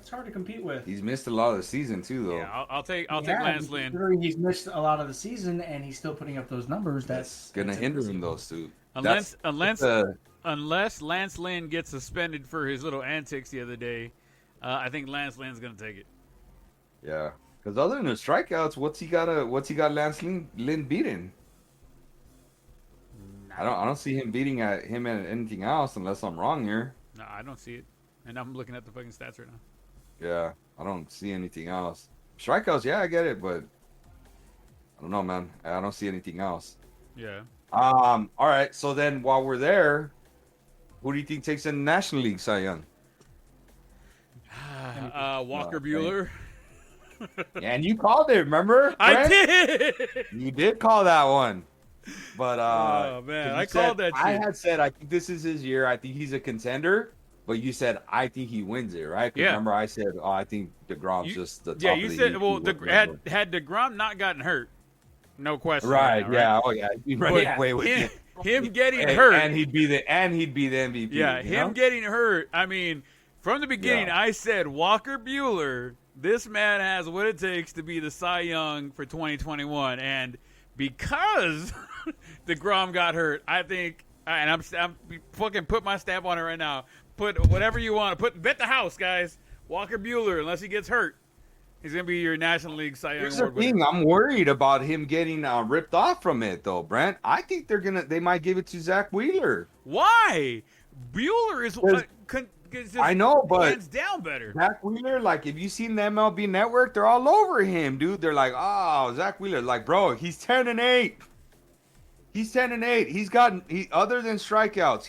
hard to compete with. He's missed a lot of the season too, though. Yeah, I'll take Lance Lynn. Considering he's missed a lot of the season and he's still putting up those numbers, that's Gonna hinder him impressive. though, Stu. Unless Lance Lynn gets suspended for his little antics the other day, I think Lance Lynn's gonna take it. Yeah, because other than the strikeouts, what's he got Lance Lynn beating? I don't see him beating him at anything else unless I'm wrong here. No, I don't see it, and I'm looking at the fucking stats right now. Yeah, I don't see anything else. Strikeouts, yeah, I get it, but I don't know, man. I don't see anything else. Yeah. All right. So then, while we're there, who do you think takes in the National League Cy Young? Walker No, Bueller. And you called it, remember? I Brent? did. You did call that one. But Oh, man, 'cause I you called said- that I shit. had said I think this is his year. I think he's a contender. But you said I think he wins it, right? 'Cause Yeah. Remember, I said, oh, I think DeGrom's You- just the top. Yeah, of you the said heap, well. whatever. Had DeGrom not gotten hurt, no question. Right? now, Yeah. Oh, yeah. But Wait. him getting And, hurt, and he'd be the MVP. yeah, you him know? getting hurt. I mean, from the beginning, Yeah. I said Walker Bueller. This man has what it takes to be the Cy Young for 2021, and because DeGrom got hurt, I think, and I'm fucking put my stamp on it right now. Put whatever you want. Bet the house, guys. Walker Bueller, unless he gets hurt, he's gonna be your National League Cy Young Here's the Award winner. thing. I'm worried about him getting ripped off from it, though, Brent. I think they might give it to Zach Wheeler. Why? Bueller is just I know, but hands down better. Zach Wheeler, like, if you've seen the MLB Network, they're all over him, dude. They're like, oh, Zach Wheeler. Like, bro, he's 10-8. He's 10-8. Other than strikeouts,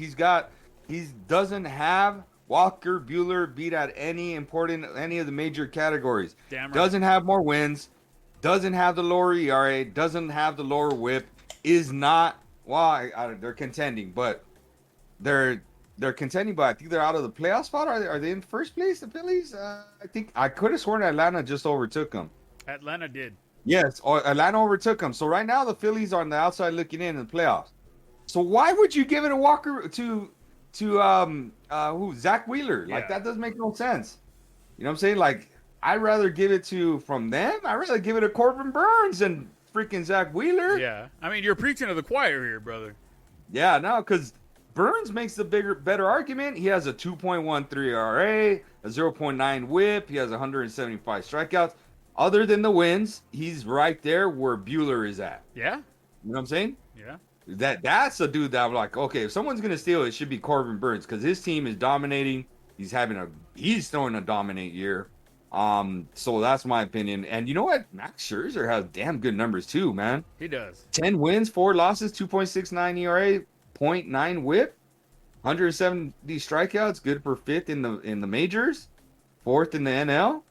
he doesn't have Walker Bueller beat at any of the major categories. Damn right. Doesn't have more wins, doesn't have the lower ERA, doesn't have the lower WHIP, is not, they're contending, but they're contending, but I think they're out of the playoff spot. Are they in first place, the Phillies? I think I could have sworn Atlanta just overtook them. Atlanta did. Yes, Atlanta overtook them. So right now the Phillies are on the outside looking in the playoffs. So why would you give it a Walker to Zach Wheeler? Like, Yeah. that doesn't make no sense. You know what I'm saying? Like, I'd rather give it from them. I'd rather give it to Corbin Burns than freaking Zach Wheeler. Yeah. I mean, you're preaching to the choir here, brother. Yeah, no, because Burns makes the better argument. He has a 2.13 ERA, a 0.9 WHIP. He has 175 strikeouts. Other than the wins, he's right there where Bueller is at. Yeah. You know what I'm saying? Yeah. That's a dude that I'm like, okay, if someone's gonna steal it should be Corbin Burns because his team is dominating. He's throwing a dominant year. So that's my opinion. And you know what? Max Scherzer has damn good numbers too, man. He does. 10 wins, 4 losses, 2.69 ERA, 0.9 WHIP, 170 strikeouts, good for 5th in the majors, 4th in the NL.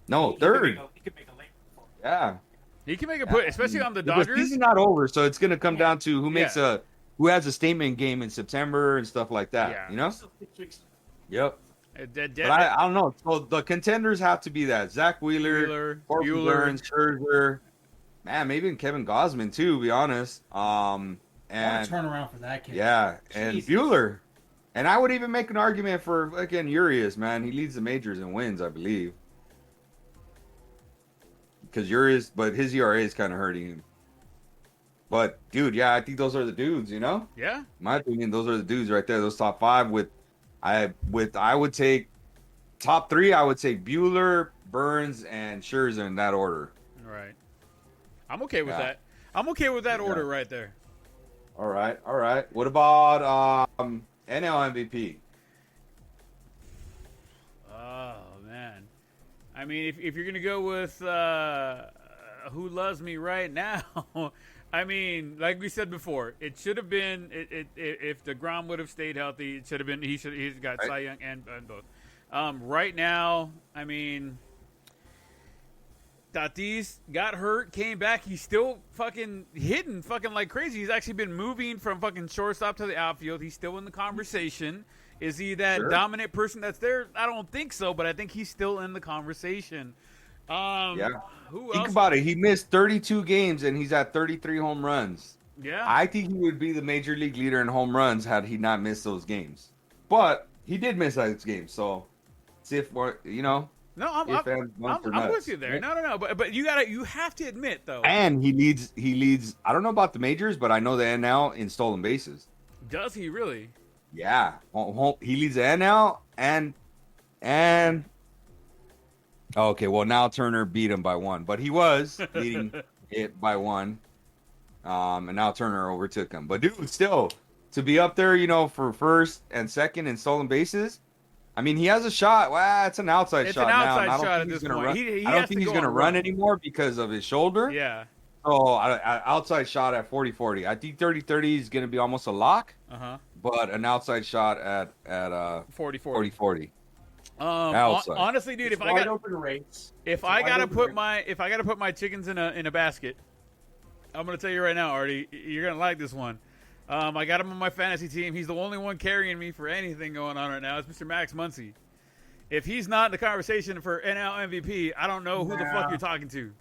No, 3rd. He could make a late performance. Yeah. He can make a put, especially on the The Dodgers. season's not over, so it's gonna come down to who Yeah. who has a statement game in September and stuff like that. Yeah. You know? Still 6 weeks. Yep. Dead, But I don't know. So the contenders have to be that Zach Wheeler, Corbin Bueller. Burns, Scherzer, man, maybe even Kevin Gausman too. To be honest. What a And turnaround for that kid. yeah, and Jesus. Bueller. And I would even make an argument for again Urias, man. He leads the majors in wins, I believe. Because but his ERA is kind of hurting him. But dude, yeah, I think those are the dudes. You know, Yeah. in my opinion, those are the dudes right there. Those top 5 I would take top 3. I would take Bueller, Burns, and Scherzer in that order. Right. I'm okay with Yeah. that. I'm okay with that Yeah. order right there. All right. What about NL MVP? Oh man. I mean, if you're gonna go with who loves me right now, I mean, like we said before, it should have been if DeGrom would have stayed healthy, it should have been he's got Right. Cy Young and both. Right now, I mean, Tatis got hurt, came back. He's still fucking hitting fucking like crazy. He's actually been moving from fucking shortstop to the outfield. He's still in the conversation. Is he that Sure. dominant person that's there? I don't think so, but I think he's still in the conversation. Yeah. Who Think else? about it. He missed 32 games and he's at 33 home runs. Yeah. I think he would be the major league leader in home runs had he not missed those games. But he did miss those games, so see if you know. No, I'm if and once or with nuts. you there. No. But you have to admit though. And he leads. I don't know about the majors, but I know the NL in stolen bases. Does he really? Yeah, he leads the NL and. Okay, well now Turner beat him by one, but he was leading it by one. And now Turner overtook him. But dude, still to be up there, you know, for first and second in stolen bases. I mean, he has a shot. Well, it's an outside It's shot an now. outside and I don't shot think at he's this gonna point. run. He I don't has think to he's go going to on a run run. anymore because of his shoulder. Yeah. So, outside shot at 40-40. I think 30-30 is going to be almost a lock, but an outside shot at 40-40. 40-40. Outside. Honestly, dude, It's if I wide got open race. if I gotta put my chickens in a basket, I'm gonna tell you right now, Artie, you're gonna like this one. I got him on my fantasy team. He's the only one carrying me for anything going on right now. It's Mr. Max Muncy. If he's not in the conversation for NL MVP, I don't know who the fuck you're talking to.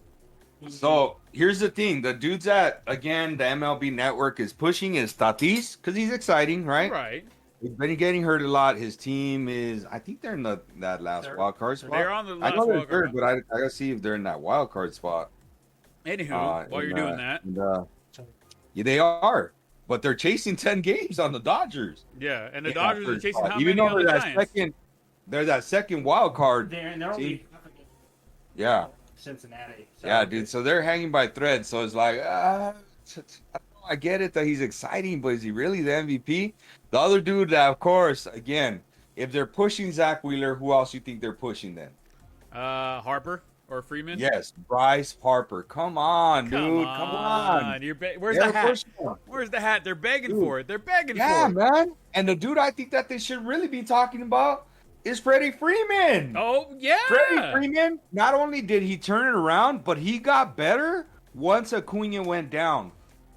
So here's the thing: the dudes that again the MLB Network is pushing is Tatis because he's exciting, right? Right. He's been getting hurt a lot. His team is, I think they're in that last Third. wild card spot. They're on the I last know they're wild third, card. but I gotta see if they're in that wild card spot. Anywho, while you're doing that, yeah, they are, but they're chasing 10 games on the Dodgers. yeah, and the Yeah, Dodgers are third chasing spot. how Even many though on the they're Giants? they're that second wild card. They're only Yeah, Cincinnati. So yeah, dude. So they're hanging by threads. So it's like, I get it that he's exciting, but is he really the MVP? The other dude, that, of course, again, if they're pushing Zach Wheeler, who else you think they're pushing then? Harper or Freeman? Yes, Bryce Harper. Come on, dude. Come on. Where's They're the hat? pushing him. Where's the hat? They're begging Dude. for it. They're begging Yeah, for it. man. And the dude I think that they should really be talking about is Freddie Freeman. Oh yeah. Freddie Freeman, not only did he turn it around, but he got better once Acuna went down.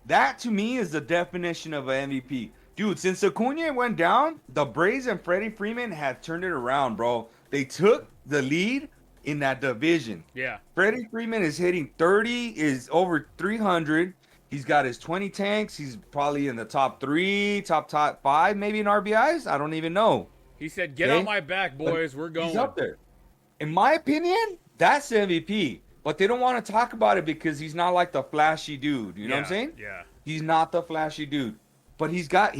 That, to me, is the definition of an MVP. Dude, since Acuna went down, the Braves and Freddie Freeman have turned it around, bro. They took the lead in that division. Yeah. Freddie Freeman is hitting 30, is over 300. He's got his 20 tanks. He's probably in the top 3, top 5, maybe in RBIs. I don't even know. He said, "Get Okay. on my back, boys. We're going." He's up there. In my opinion, that's the MVP. But they don't want to talk about it because he's not like the flashy dude. You know what I'm saying? Yeah. He's not the flashy dude. But he's got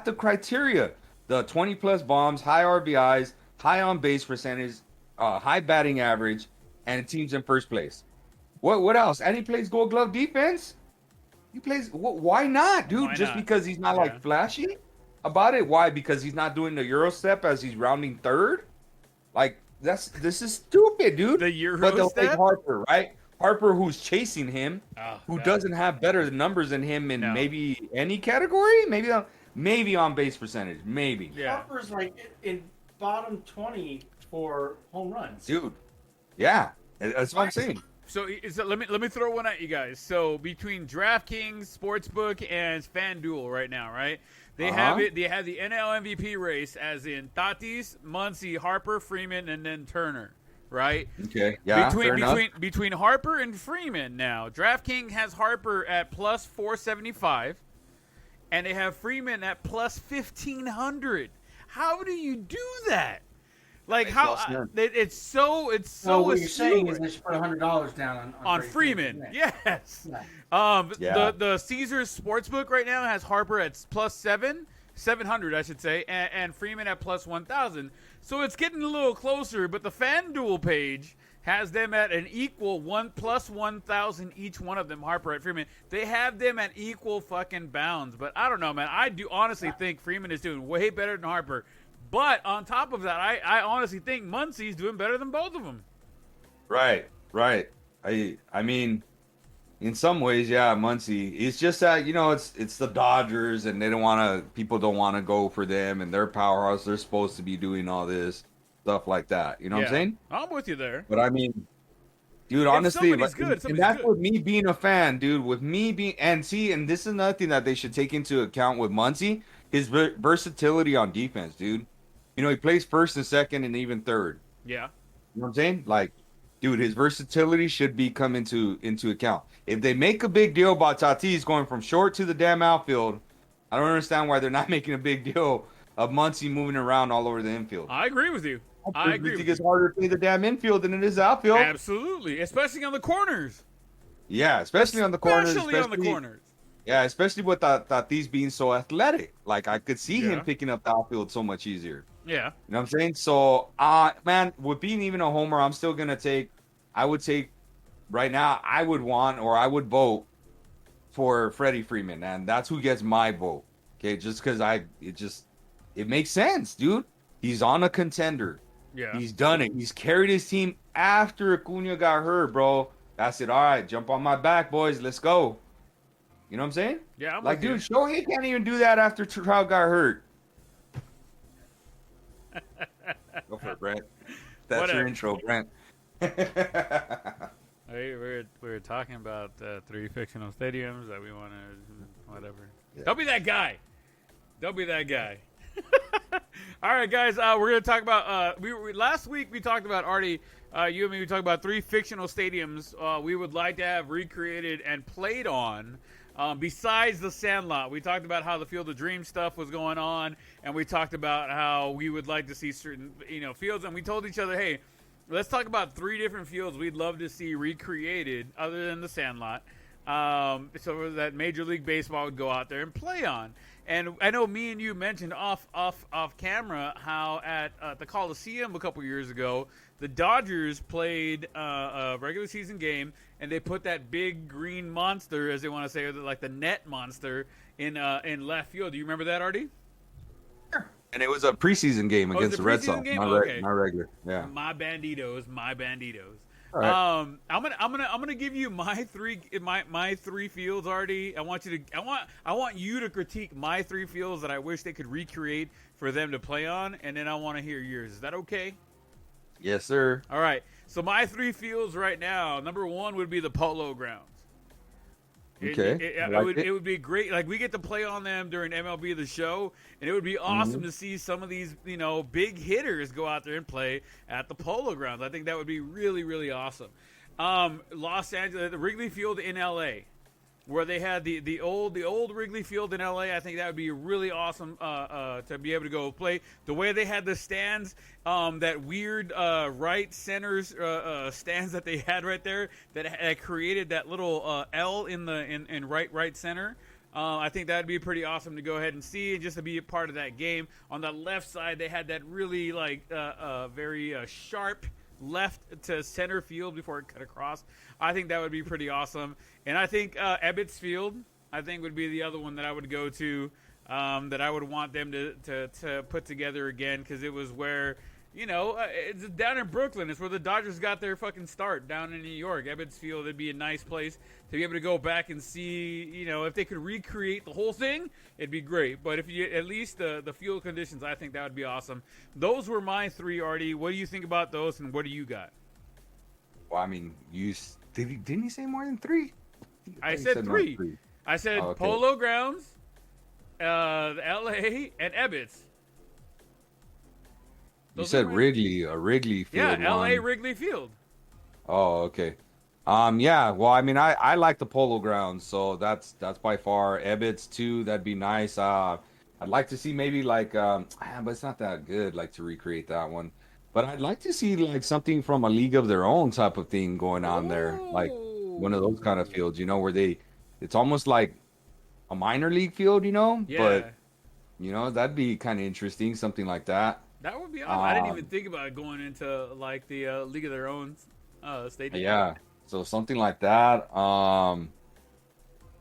the criteria. The 20 plus bombs, high RBIs, high on base percentage, high batting average, and the team's in first place. What else? And he plays Gold Glove defense. He plays. Why not, dude? Why Just not? because he's not Yeah. like flashy about it. Why? Because he's not doing the Euro step as he's rounding third. Like this is stupid, dude. The Euro But they'll take step? Harper, right? Harper, who's chasing him, Oh, who God. doesn't have better numbers than him in No. maybe any category, maybe on base percentage, maybe. Yeah. Harper's like in bottom 20 for home runs. Dude. Yeah, that's what I'm saying. So let me throw one at you guys. So between DraftKings, Sportsbook, and FanDuel right now, right? They have it. They have the NL MVP race as in Tatis, Muncy, Harper, Freeman, and then Turner, right? Okay, yeah, fair enough. Between Harper and Freeman now, DraftKings has Harper at plus 475, and they have Freeman at plus 1500. How do you do that? Like Makes how no sense. it's so So what you're saying astute. is they should put $100 down On Freddie Freeman, yes. Yeah. Yeah. The Caesars Sportsbook right now has Harper at plus 700, I should say, and Freeman at plus 1,000. So it's getting a little closer, but the FanDuel page has them at an equal plus 1,000 each one of them, Harper at Freeman. They have them at equal fucking bounds, but I don't know, man. I do honestly think Freeman is doing way better than Harper. But on top of that, I honestly think Muncy's doing better than both of them. Right. I mean, in some ways, yeah, Muncy. It's just that it's the Dodgers, and people don't want to go for them, and their powerhouse. They're supposed to be doing all this stuff like that. You know what I'm saying? I'm with you there. But I mean, dude, honestly, somebody's good, and somebody's that's good. with me being a fan, dude. With me being and this is another thing that they should take into account with Muncy, his versatility on defense, dude. You know, he plays first and second and even third. Yeah. You know what I'm saying? Like, dude, his versatility should be come into account. If they make a big deal about Tatis going from short to the damn outfield, I don't understand why they're not making a big deal of Muncy moving around all over the infield. I agree with you. I agree think with it's you. harder to play the damn infield than it is outfield. Absolutely, especially on the corners. Yeah, especially on the corners. Especially on the corners. Yeah, especially with Tatis being so athletic. Like, I could see him picking up the outfield so much easier. Yeah. You know what I'm saying? So, man, with being even a homer, I'm still going to take, right now, I would vote for Freddie Freeman. And that's who gets my vote. Okay, just because it makes sense, dude. He's on a contender. Yeah. He's done it. He's carried his team after Acuna got hurt, bro. That's it. All right, jump on my back, boys. Let's go. You know what I'm saying? Yeah, I'm like, with dude, Shohei can't even do that after Trout got hurt. Go for it, Brent. That's Whatever. your intro, Brent. We were talking about 3 fictional stadiums that we want to, whatever. Yeah. Don't be that guy. Don't be that guy. All right, guys. We're gonna talk about. Last week we talked about Artie. You and me. We talked about 3 fictional stadiums we would like to have recreated and played on. Besides the Sandlot, we talked about how the Field of Dreams stuff was going on, and we talked about how we would like to see certain, fields. And we told each other, hey, let's talk about 3 different fields we'd love to see recreated, other than the Sandlot, so that Major League Baseball would go out there and play on. And I know me and you mentioned off camera how at the Coliseum a couple years ago, the Dodgers played a regular season game, and they put that big green monster, as they want to say, like the net monster, in left field. Do you remember that, Artie? And it was a preseason game against the Red Sox. Game? Not Okay. regular. Yeah. My banditos. All right. I'm gonna give you my three fields, Artie. I want you to critique my 3 fields that I wish they could recreate for them to play on, and then I want to hear yours. Is that okay? Yes, sir. All right. So my 3 fields right now. Number 1 would be the Polo Grounds. Okay. It would be great. Like, we get to play on them during MLB The Show, and it would be awesome to see some of these, big hitters go out there and play at the Polo Grounds. I think that would be really, really awesome. Los Angeles, the Wrigley Field in LA, where they had the old Wrigley Field in LA. I think that would be really awesome to be able to go play. The way they had the stands, that weird right centers stands that they had right there that created that little L in right center. I think that would be pretty awesome to go ahead and see, and just to be a part of that game. On the left side, they had that really very sharp left to center field before it cut across. I think that would be pretty awesome. And I think Ebbets Field, I think, would be the other one that I would go to, that I would want them to put together again, because it was where, it's down in Brooklyn. It's where the Dodgers got their fucking start, down in New York. Ebbets Field, it'd be a nice place to be able to go back and see, if they could recreate the whole thing, it'd be great. But if you, at least the field conditions, I think that would be awesome. Those were my 3, Artie. What do you think about those, and what do you got? Well, I mean, didn't he say more than 3? I said 3. I said Polo Grounds, the LA, and Ebbets. You said Wrigley, a Wrigley Field. Yeah, LA Wrigley Field. Oh, okay. Yeah. Well, I mean, I like the Polo Grounds, so that's by far. Ebbets too. That'd be nice. I'd like to see maybe but it's not that good, like, to recreate that one. But I'd like to see like something from a League of Their Own type of thing going on there, like one of those kind of fields, where it's almost like a minor league field, Yeah. But that'd be kind of interesting, something like that. That would be awesome. I didn't even think about going into like the League of Their Own stadium. Yeah. So something like that.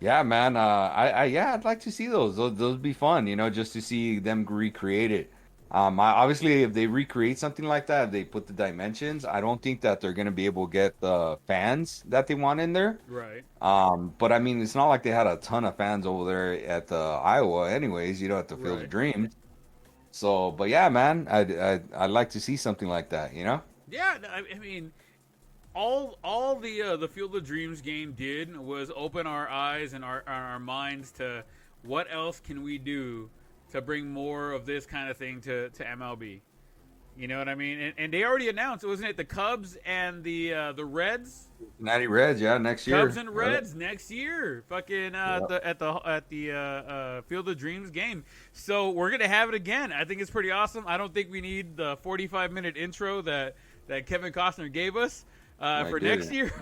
Yeah, man. I'd like to see those. Those would be fun, just to see them recreate it. Obviously, if they recreate something like that, they put the dimensions. I don't think that they're gonna be able to get the fans that they want in there. Right. But I mean, it's not like they had a ton of fans over there at the Iowa, anyways. At the Field of Dreams. So, but yeah, man, I'd like to see something like that. Yeah, I mean, all the Field of Dreams game did was open our eyes and our minds to what else can we do to bring more of this kind of thing to MLB. You know what I mean? And they already announced, wasn't it, the Cubs and the Reds? Natty Reds, yeah, next year. Cubs and Reds next year, fucking at the Field of Dreams game. So we're gonna have it again. I think it's pretty awesome. I don't think we need the 45-minute intro that Kevin Costner gave us for next year.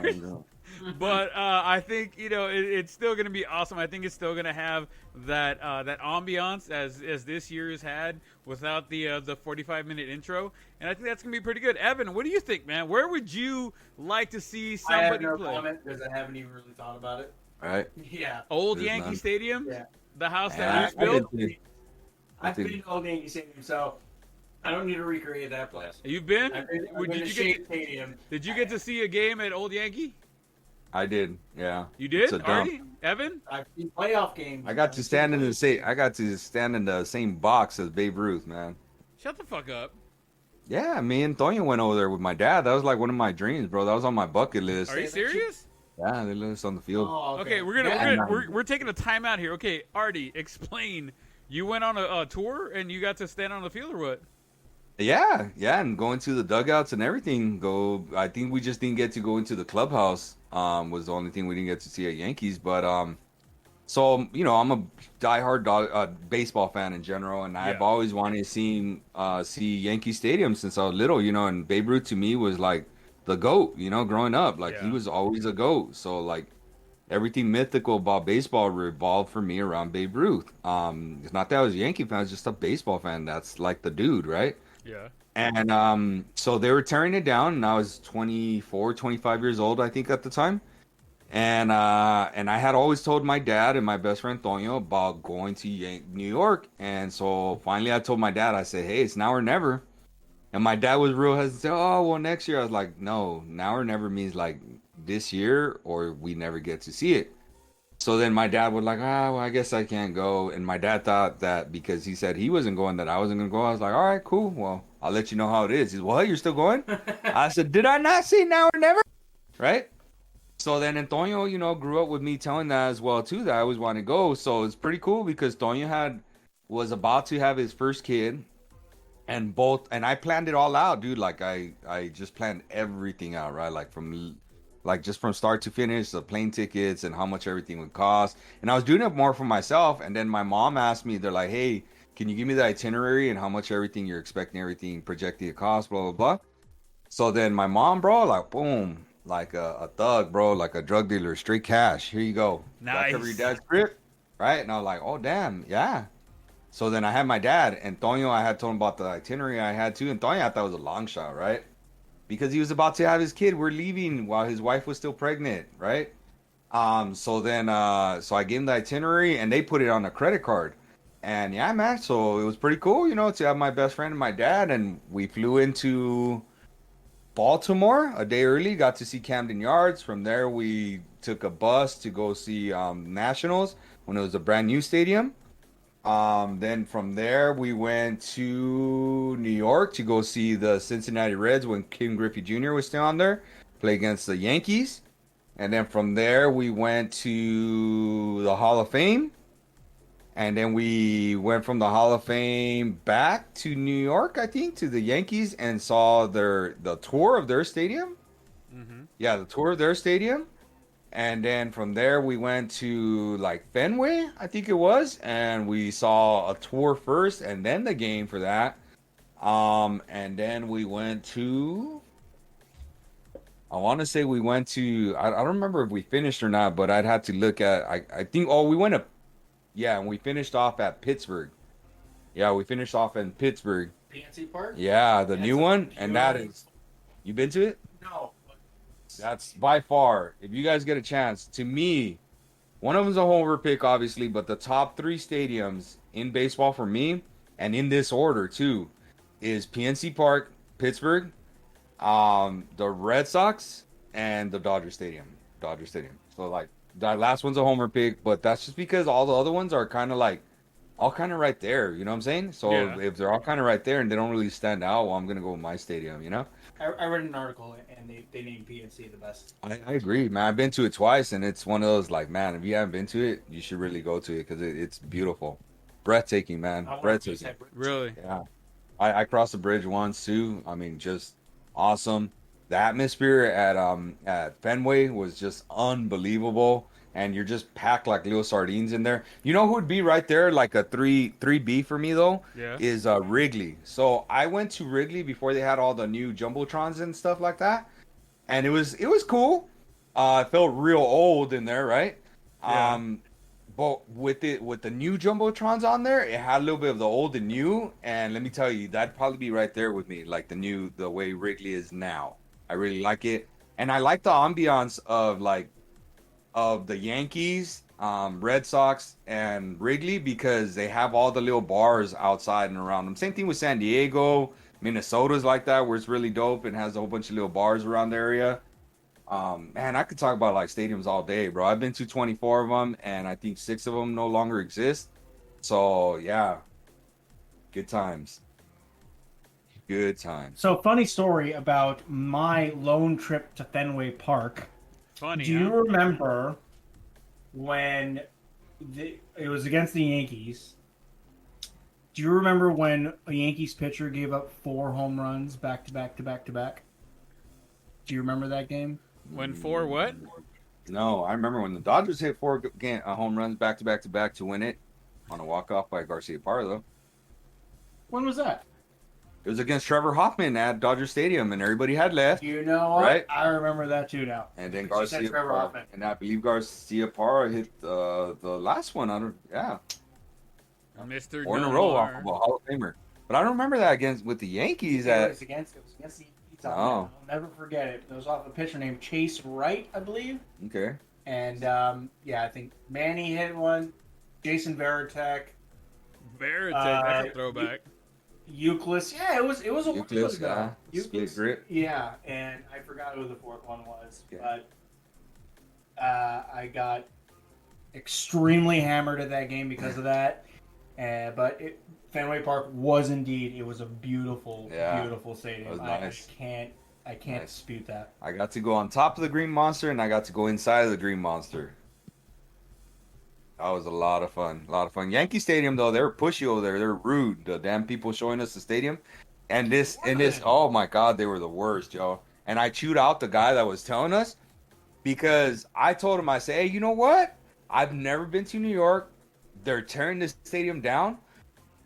But I think it's still gonna be awesome. I think it's still gonna have that ambiance as this year has had without the 45-minute intro, and I think that's gonna be pretty good. Evan, what do you think, man? Where would you like to see somebody I have no play? comment because I haven't even really thought about it. Right. Yeah. Old There's Yankee none. Stadium, Yeah. the house Yeah, that Luce built. I've been to Old Yankee Stadium, so I don't need to recreate that place. You've been? I've been Did to you Shea get Stadium. Did you get to see a game at Old Yankee? I did, yeah. You It's did, a dump. Artie? Evan? I've seen playoff games. I got to stand in the same box as Babe Ruth, man. Shut the fuck up. Yeah, me and Tonya went over there with my dad. That was like one of my dreams, bro. That was on my bucket list. Are you serious? Yeah, they let us on the field. Oh, Okay, we're taking a timeout here. Okay, Artie, explain. You went on a tour and you got to stand on the field or what? Yeah, and going to the dugouts and everything. I think we just didn't get to go into the clubhouse. Was the only thing we didn't get to see at Yankees. But so I'm a diehard baseball fan in general, and I've always wanted to see Yankee Stadium since I was little. And Babe Ruth to me was like the GOAT. Growing up, he was always a GOAT. So like everything mythical about baseball revolved for me around Babe Ruth. It's not that I was a Yankee fan; I was just a baseball fan. That's like the dude, right? Yeah. And so they were tearing it down, and I was 24, 25 years old, I think, at the time. And I had always told my dad and my best friend Tonyo about going to New York. And so finally I told my dad, I said, hey, it's now or never. And my dad was real hesitant. Oh, well, next year. I was like, no, now or never means like this year or we never get to see it. So then my dad was like, well, I guess I can't go. And my dad thought that because he said he wasn't going, that I wasn't going to go. I was like, all right, cool. Well, I'll let you know how it is. He's, what, you're still going? I said, did I not say now or never? Right? So then Antonio, grew up with me telling that as well, too, that I always wanted to go. So it's pretty cool because Antonio was about to have his first kid. And I planned it all out, dude. Like I just planned everything out, right? Just from start to finish, the plane tickets and how much everything would cost. And I was doing it more for myself. And then my mom asked me, they're like, hey, can you give me the itinerary and how much everything you're expecting, everything projected to cost, blah, blah, blah. So then my mom, bro, like, boom, like a thug, bro, like a drug dealer, straight cash. Here you go. Nice. Cover your dad's grip, right? And I was like, oh, damn, yeah. So then I had my dad, and Tonyo, I had told him about the itinerary I had too. And Tonyo, I thought it was a long shot, right? Because he was about to have his kid. We're leaving while his wife was still pregnant, right? So I gave him the itinerary, and they put it on a credit card. And yeah, man, so it was pretty cool, to have my best friend and my dad. And we flew into Baltimore a day early, got to see Camden Yards. From there, we took a bus to go see Nationals when it was a brand new stadium. Then from there, we went to New York to go see the Cincinnati Reds when Ken Griffey Jr. was still on there, play against the Yankees. And then from there, we went to the Hall of Fame. And then we went from the Hall of Fame back to New York, I think, to the Yankees and saw the tour of their stadium. Mm-hmm. Yeah, the tour of their stadium. And then from there, we went to like Fenway, I think it was. And we saw a tour first and then the game for that. And then we went to, I want to say we went to, I don't remember if we finished or not, but I'd have to look at, I think, we went to, yeah, and we finished off at Pittsburgh. Yeah, we finished off in Pittsburgh. PNC Park? Yeah, the new one. And that is, you been to it? No. That's by far, if you guys get a chance, to me, one of them's a homer pick, obviously, but the top three stadiums in baseball for me, and in this order too, is PNC Park, Pittsburgh, the Red Sox, and the Dodger Stadium. So like that last one's a homer pick, but that's just because all the other ones are kind of like all kind of right there. You know what I'm saying? So if they're all kind of right there and they don't really stand out, well, I'm gonna go with my stadium. I read an article and they named PNC the best. I agree, man. I've been to it twice, and it's one of those like, man, if you haven't been to it, you should really go to it because it's beautiful. breathtaking, man. I want to Breathtaking. that bridge. Really? Yeah. I crossed the bridge once too. I mean, just awesome. The atmosphere at Fenway was just unbelievable. And you're just packed like little sardines in there. You know who would be right there, like a three B for me though, Yeah. is Wrigley. So I went to Wrigley before they had all the new jumbotrons and stuff like that, and it was cool. It felt real old in there, right? Yeah. But with the new jumbotrons on there, it had a little bit of the old and new. And let me tell you, that'd probably be right there with me, like the way Wrigley is now. I really like it, and I like the ambiance of the Yankees, Red Sox, and Wrigley because they have all the little bars outside and around them. Same thing with San Diego, Minnesota's like that, where it's really dope and has a whole bunch of little bars around the area. Man, I could talk about like stadiums all day, bro. I've been to 24 of them, and I think 6 of them no longer exist. So yeah, good times. Good times. So, funny story about my lone trip to Fenway Park. Funny. Do you huh? remember when it was against the Yankees? Do you remember when a Yankees pitcher gave up 4 home runs back to back to back to back? Do you remember that game? When for what? No, I remember when the Dodgers hit 4 home runs back to back to back to win it on a walk off by Garcia Parra, though. When was that? It was against Trevor Hoffman at Dodger Stadium, and everybody had left. You know what? Right? I remember that too now. And then She said Garcia Trevor Parra, Hoffman. and I believe Garcia Parra hit the last one. Mr. 4 in a row off Nomar. of a Hall of Famer. But I don't remember that against with the Yankees. It was against the Yankees. Oh. I'll never forget it. It was off a pitcher named Chase Wright, I believe. Okay. And I think Manny hit one. Jason Varitek, Veritek, that's a Uh, throwback. Euclid. Yeah, it was a while Euclid, ago. split grip. Yeah, and I forgot who the 4th one was, Yeah. but I got extremely hammered at that game because of that. But Fenway Park was indeed, it was a beautiful, beautiful stadium. It was I nice. can't Nice. dispute that. I got to go on top of the Green Monster, and I got to go inside of the Green Monster. That was a lot of fun. A lot of fun. Yankee Stadium, though, they're pushy over there. They're rude. The damn people showing us the stadium. And this, oh my God, they were the worst, yo. And I chewed out the guy that was telling us because I told him, I said, hey, you know what? I've never been to New York. They're tearing this stadium down,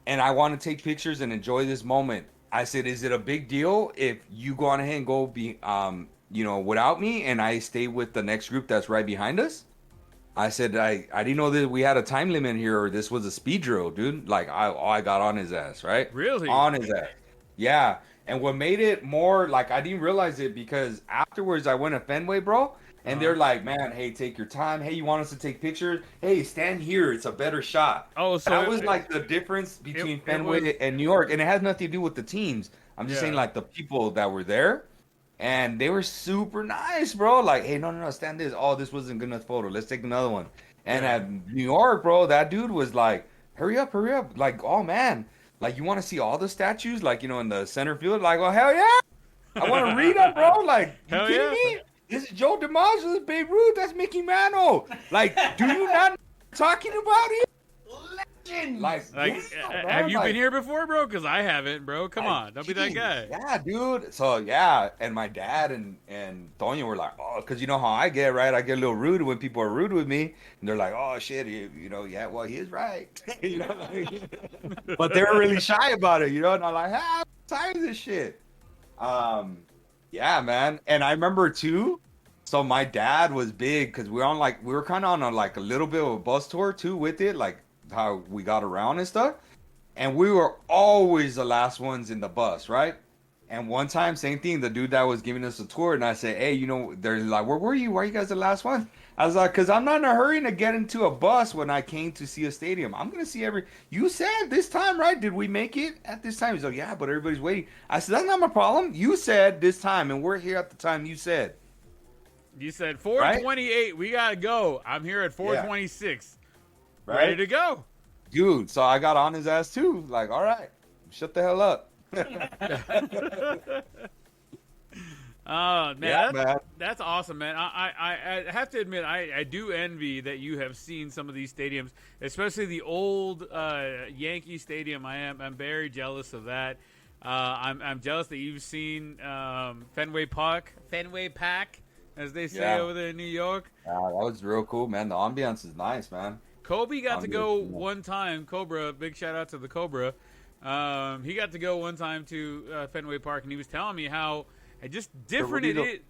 and I want to take pictures and enjoy this moment. I said, is it a big deal if you go on ahead and go without me, and I stay with the next group that's right behind us? I said, I didn't know that we had a time limit here, or this was a speed drill, dude. Like, I got on his ass, right? Really? On his ass. Yeah. And what made it more, like, I didn't realize it because afterwards I went to Fenway, bro, and they're like, man, hey, take your time. Hey, you want us to take pictures? Hey, stand here. It's a better shot. Oh, so that was like the difference between Fenway and New York. And it has nothing to do with the teams. I'm just saying, like, the people that were there. And they were super nice, bro. Like, hey, no, stand this. Oh, this wasn't good enough photo. Let's take another one. And at New York, bro, that dude was like, hurry up. Like, oh, man. Like, you want to see all the statues? Like, in the center field? Like, oh, hell yeah. I want to read them, bro. Like, you Hell kidding yeah. me? This is Joe DiMaggio. This is Babe Ruth. That's Mickey Mantle. Like, do you not know what I'm talking about here? Legend. Like yeah, bro. Have you Like, been here before, bro? Because I haven't, bro. Come on, don't be that guy. Yeah, dude. So yeah, and my dad and Tonya were like, oh, because you know how I get, right? I get a little rude when people are rude with me, and they're like, oh shit, yeah, well, he is right, like, but they were really shy about it, and I'm like, I'm tired of this shit. Yeah, man, and I remember too. So my dad was big because we were kind of on a little bit of a bus tour too with it, like how we got around and stuff. And we were always the last ones in the bus, right? And one time, same thing, the dude that was giving us a tour, and I said, hey, they're like, where were you? Why are you guys the last one? I was like, because I'm not in a hurry to get into a bus when I came to see a stadium. I'm going to see you said this time, right? Did we make it at this time? He's like, yeah, but everybody's waiting. I said, that's not my problem. You said this time, and we're here at the time you said. You said 4:28. Right? We gotta go. I'm here at 4:26. Right? Ready to go, dude. So I got on his ass too. Like, all right, shut the hell up. Oh man, Yeah, man. that's awesome, man. I have to admit, I do envy that you have seen some of these stadiums, especially the old Yankee Stadium. I'm very jealous of that. I'm jealous that you've seen Fenway Park, as they say Yeah. over there in New York. Yeah, that was real cool, man. The ambiance is nice, man. Kobe got to go Ambiance, yeah. one time. Cobra, big shout out to the Cobra. He got to go one time to Fenway Park, and he was telling me how just different it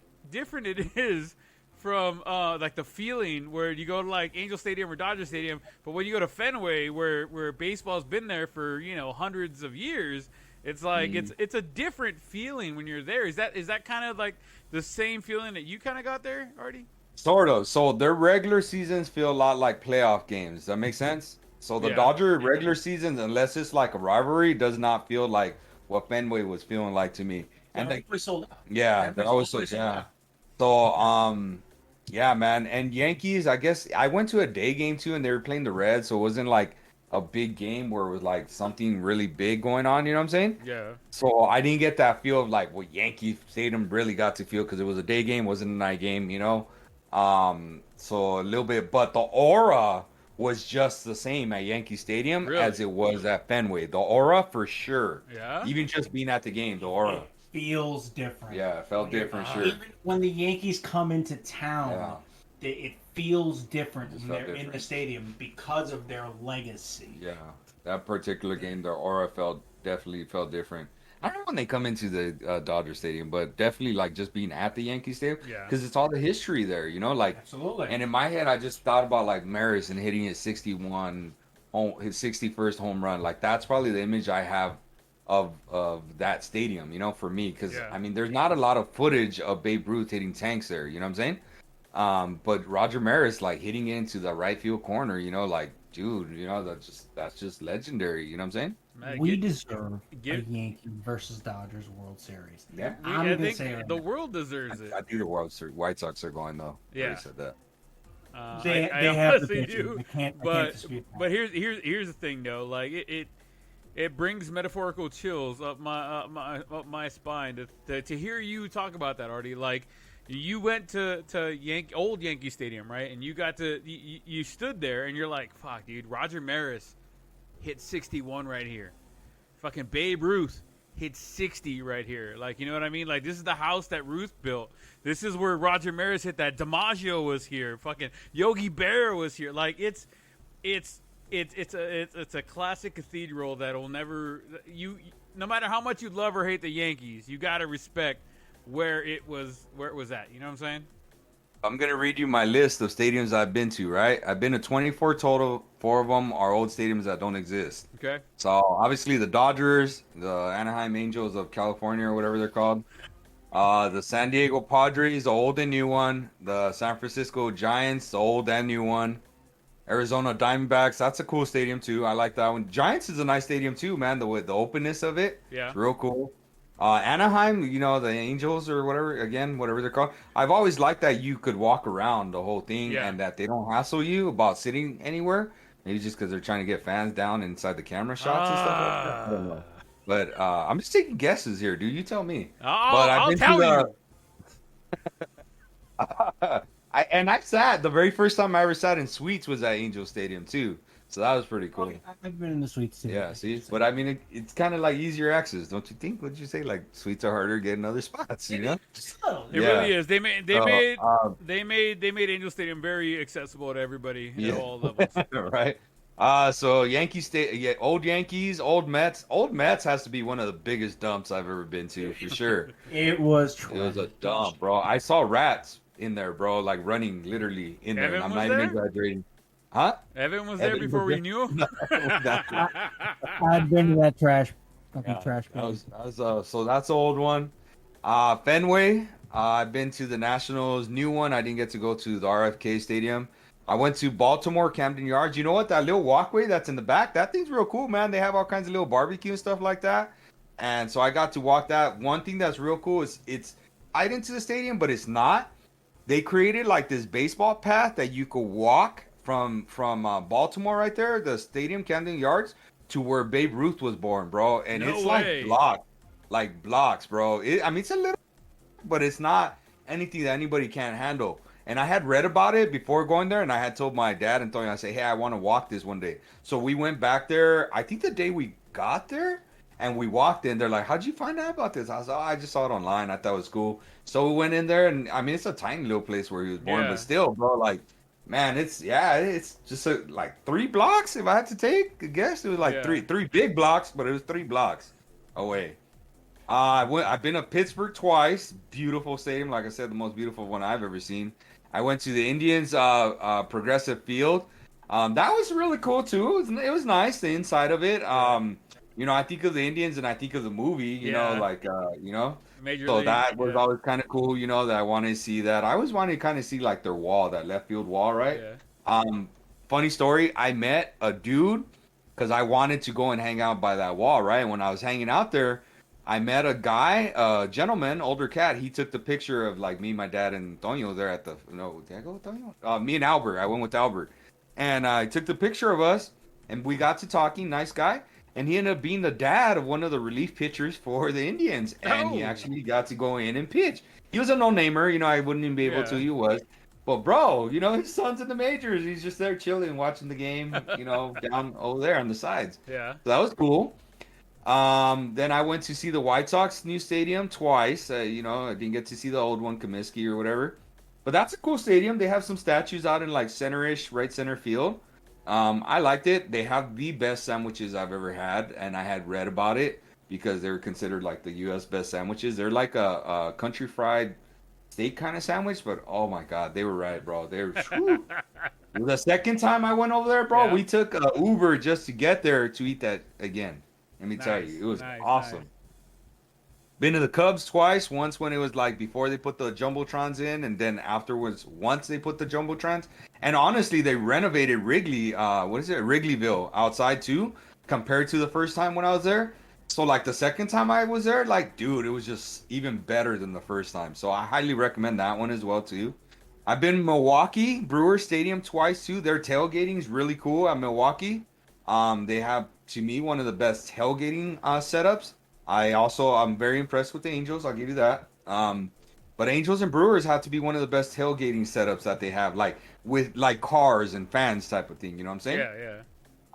is from like the feeling where you go to like Angel Stadium or Dodger Stadium, but when you go to Fenway, where baseball's been there for hundreds of years, it's like it's a different feeling when you're there. Is that kind of like the same feeling that you kind of got there, Artie? Sort of. So their regular seasons feel a lot like playoff games. Does that make sense? So the Yeah. Dodger regular seasons, unless it's like a rivalry, does not feel like what Fenway was feeling like to me. And they, we sold out. yeah, they're always so, yeah. So yeah, man. And Yankees, I guess I went to a day game too, and they were playing the Reds, so it wasn't like a big game where it was like something really big going on. You know what I'm saying? Yeah. So I didn't get that feel of like what Yankee Stadium really got to feel because it was a day game, wasn't a night game, you know. So a little bit, but the aura was just the same at Yankee Stadium Really? as it was at Fenway. The aura for sure. Yeah? Even just being at the game, the aura. It feels different. Yeah, it felt different, sure. Even when the Yankees come into town, Yeah. it feels different It when felt they're in the different. stadium because of their legacy. Yeah, that particular game, the aura definitely felt different. I don't know when they come into the Dodger Stadium, but definitely like just being at the Yankee Stadium Yeah. because it's all the history there, you know, like. Absolutely. And in my head, I just thought about like Maris and hitting his 61st home run. Like that's probably the image I have of that stadium, you know, for me. Because Yeah. I mean, there's not a lot of footage of Babe Ruth hitting tanks there. You know what I'm saying? But Roger Maris like hitting it into the right field corner, you know, like dude, you know, that's just legendary. You know what I'm saying? Man, we deserve get- a Yankee versus Dodgers World Series. Yeah. I'm I gonna think say right the now. world deserves it. I think the White Sox are going though. I already Yeah. said that. They I have the honestly pitching. do. I can't But dispute that. but here's the thing though, like it brings metaphorical chills up my spine to hear you talk about that, Artie. Like you went to old Yankee Stadium, right? And you got to you stood there and you're like, fuck, dude, Roger Maris hit 61 right here. Fucking Babe Ruth hit 60 right here. Like, you know what I mean? Like, this is the house that Ruth built. This is where Roger Maris hit that. DiMaggio was here. Fucking Yogi Berra was here. Like, it's a classic cathedral that'll never no matter how much you love or hate the Yankees, you gotta respect where it was at. You know what I'm saying? I'm gonna read you my list of stadiums I've been to. Right, I've been to 24 total. 4 of them are old stadiums that don't exist. Okay. So obviously the Dodgers, the Anaheim Angels of California or whatever they're called, the San Diego Padres, the old and new one, the San Francisco Giants, the old and new one, Arizona Diamondbacks. That's a cool stadium too. I like that one. Giants is a nice stadium too, man. The openness of it, Yeah. it's real cool. Anaheim, you know, the Angels or whatever they're called. I've always liked that you could walk around the whole thing Yeah. and that they don't hassle you about sitting anywhere. Maybe just because they're trying to get fans down inside the camera shots and stuff like that. I don't know. But I'm just taking guesses here, dude. You tell me. I'll been tell to you. I sat the very first time I ever sat in suites was at Angel Stadium too. So that was pretty cool. I've been in the suites too. Yeah, see, but I mean, it's kind of like easier access, don't you think? What'd you say? Like suites are harder getting other spots, you know? Just a little. It Yeah. really is. They made So, Angel Stadium very accessible to everybody Yeah. at all levels. right. So old Yankees, old Mets. Old Mets has to be one of the biggest dumps I've ever been to for sure. It was It true. was a dump, bro. I saw rats in there, bro, like running literally in there. Evan And I'm was not even there? exaggerating. Huh? Evan was there Evan before was we there. knew him. I've been to that trash, fucking Yeah, trash that can. was so that's an old one. Fenway. I've been to the Nationals new one. I didn't get to go to the RFK Stadium. I went to Baltimore Camden Yards. You know what? That little walkway that's in the back, that thing's real cool, man. They have all kinds of little barbecue and stuff like that. And so I got to walk that. One thing that's real cool is it's tied into the stadium, but it's not. They created like this baseball path that you could walk from Baltimore right there, the stadium, Camden Yards, to where Babe Ruth was born, bro. And No it's way. like blocks, bro. I mean, it's a little but it's not anything that anybody can't handle. And I had read about it before going there, and I had told my dad and Tony, I say, hey, I want to walk this one day. So we went back there. I think the day we got there, and we walked in. They're like, how'd you find out about this? I was like, oh, I just saw it online. I thought it was cool. So we went in there, and I mean, it's a tiny little place where he was born, Yeah. but still, bro, like, man, it's just like 3 blocks. If I had to take a guess, it was like Yeah. three big blocks, but it was 3 blocks away. I've been to Pittsburgh twice. Beautiful stadium, like I said, the most beautiful one I've ever seen. I went to the Indians Progressive Field. That was really cool too. It was nice, the inside of it. I think of the Indians and I think of the movie. You know, Yeah. like Major so League. that was yeah. always kind of cool. You know, that I wanted to see that. I always wanted to kind of see like their wall, that left field wall, right? Yeah. Funny story. I met a dude because I wanted to go and hang out by that wall, right? And when I was hanging out there, I met a guy, a gentleman, older cat. He took the picture of like me, my dad, and Tonio there at the. No, did I go with Tonio? Me and Albert. I went with Albert, and I took the picture of us, and we got to talking. Nice guy, and he ended up being the dad of one of the relief pitchers for the Indians, and he Oh. actually got to go in and pitch. He was a no-namer, I wouldn't even be able to. Yeah. He was. But bro, his son's in the majors. He's just there chilling, watching the game, down over there on the sides. Yeah. So that was cool. Then I went to see the White Sox new stadium twice. I didn't get to see the old one, Comiskey or whatever. But that's a cool stadium. They have some statues out in like center-ish, right center field. I liked it. They have the best sandwiches I've ever had, and I had read about it because they're considered like the U.S. best sandwiches. They're like a country fried steak kind of sandwich, but oh my God, they were right, bro. They were. Whew. The second time I went over there, bro, Yeah. we took a Uber just to get there to eat that again. Let me tell Nice, you, it was nice, awesome. nice. Been to the Cubs twice. Once when it was like before they put the jumbotrons in, and then afterwards once they put the jumbotrons. And honestly, they renovated Wrigley. What is it, Wrigleyville outside too, compared to the first time when I was there. So like the second time I was there, like dude, it was just even better than the first time. So I highly recommend that one as well too. I've been Milwaukee Brewer Stadium twice too. Their tailgating is really cool at Milwaukee. They have to me one of the best tailgating setups. I'm very impressed with the Angels. I'll give you that. But Angels and Brewers have to be one of the best tailgating setups that they have, like with like cars and fans type of thing. You know what I'm saying? Yeah.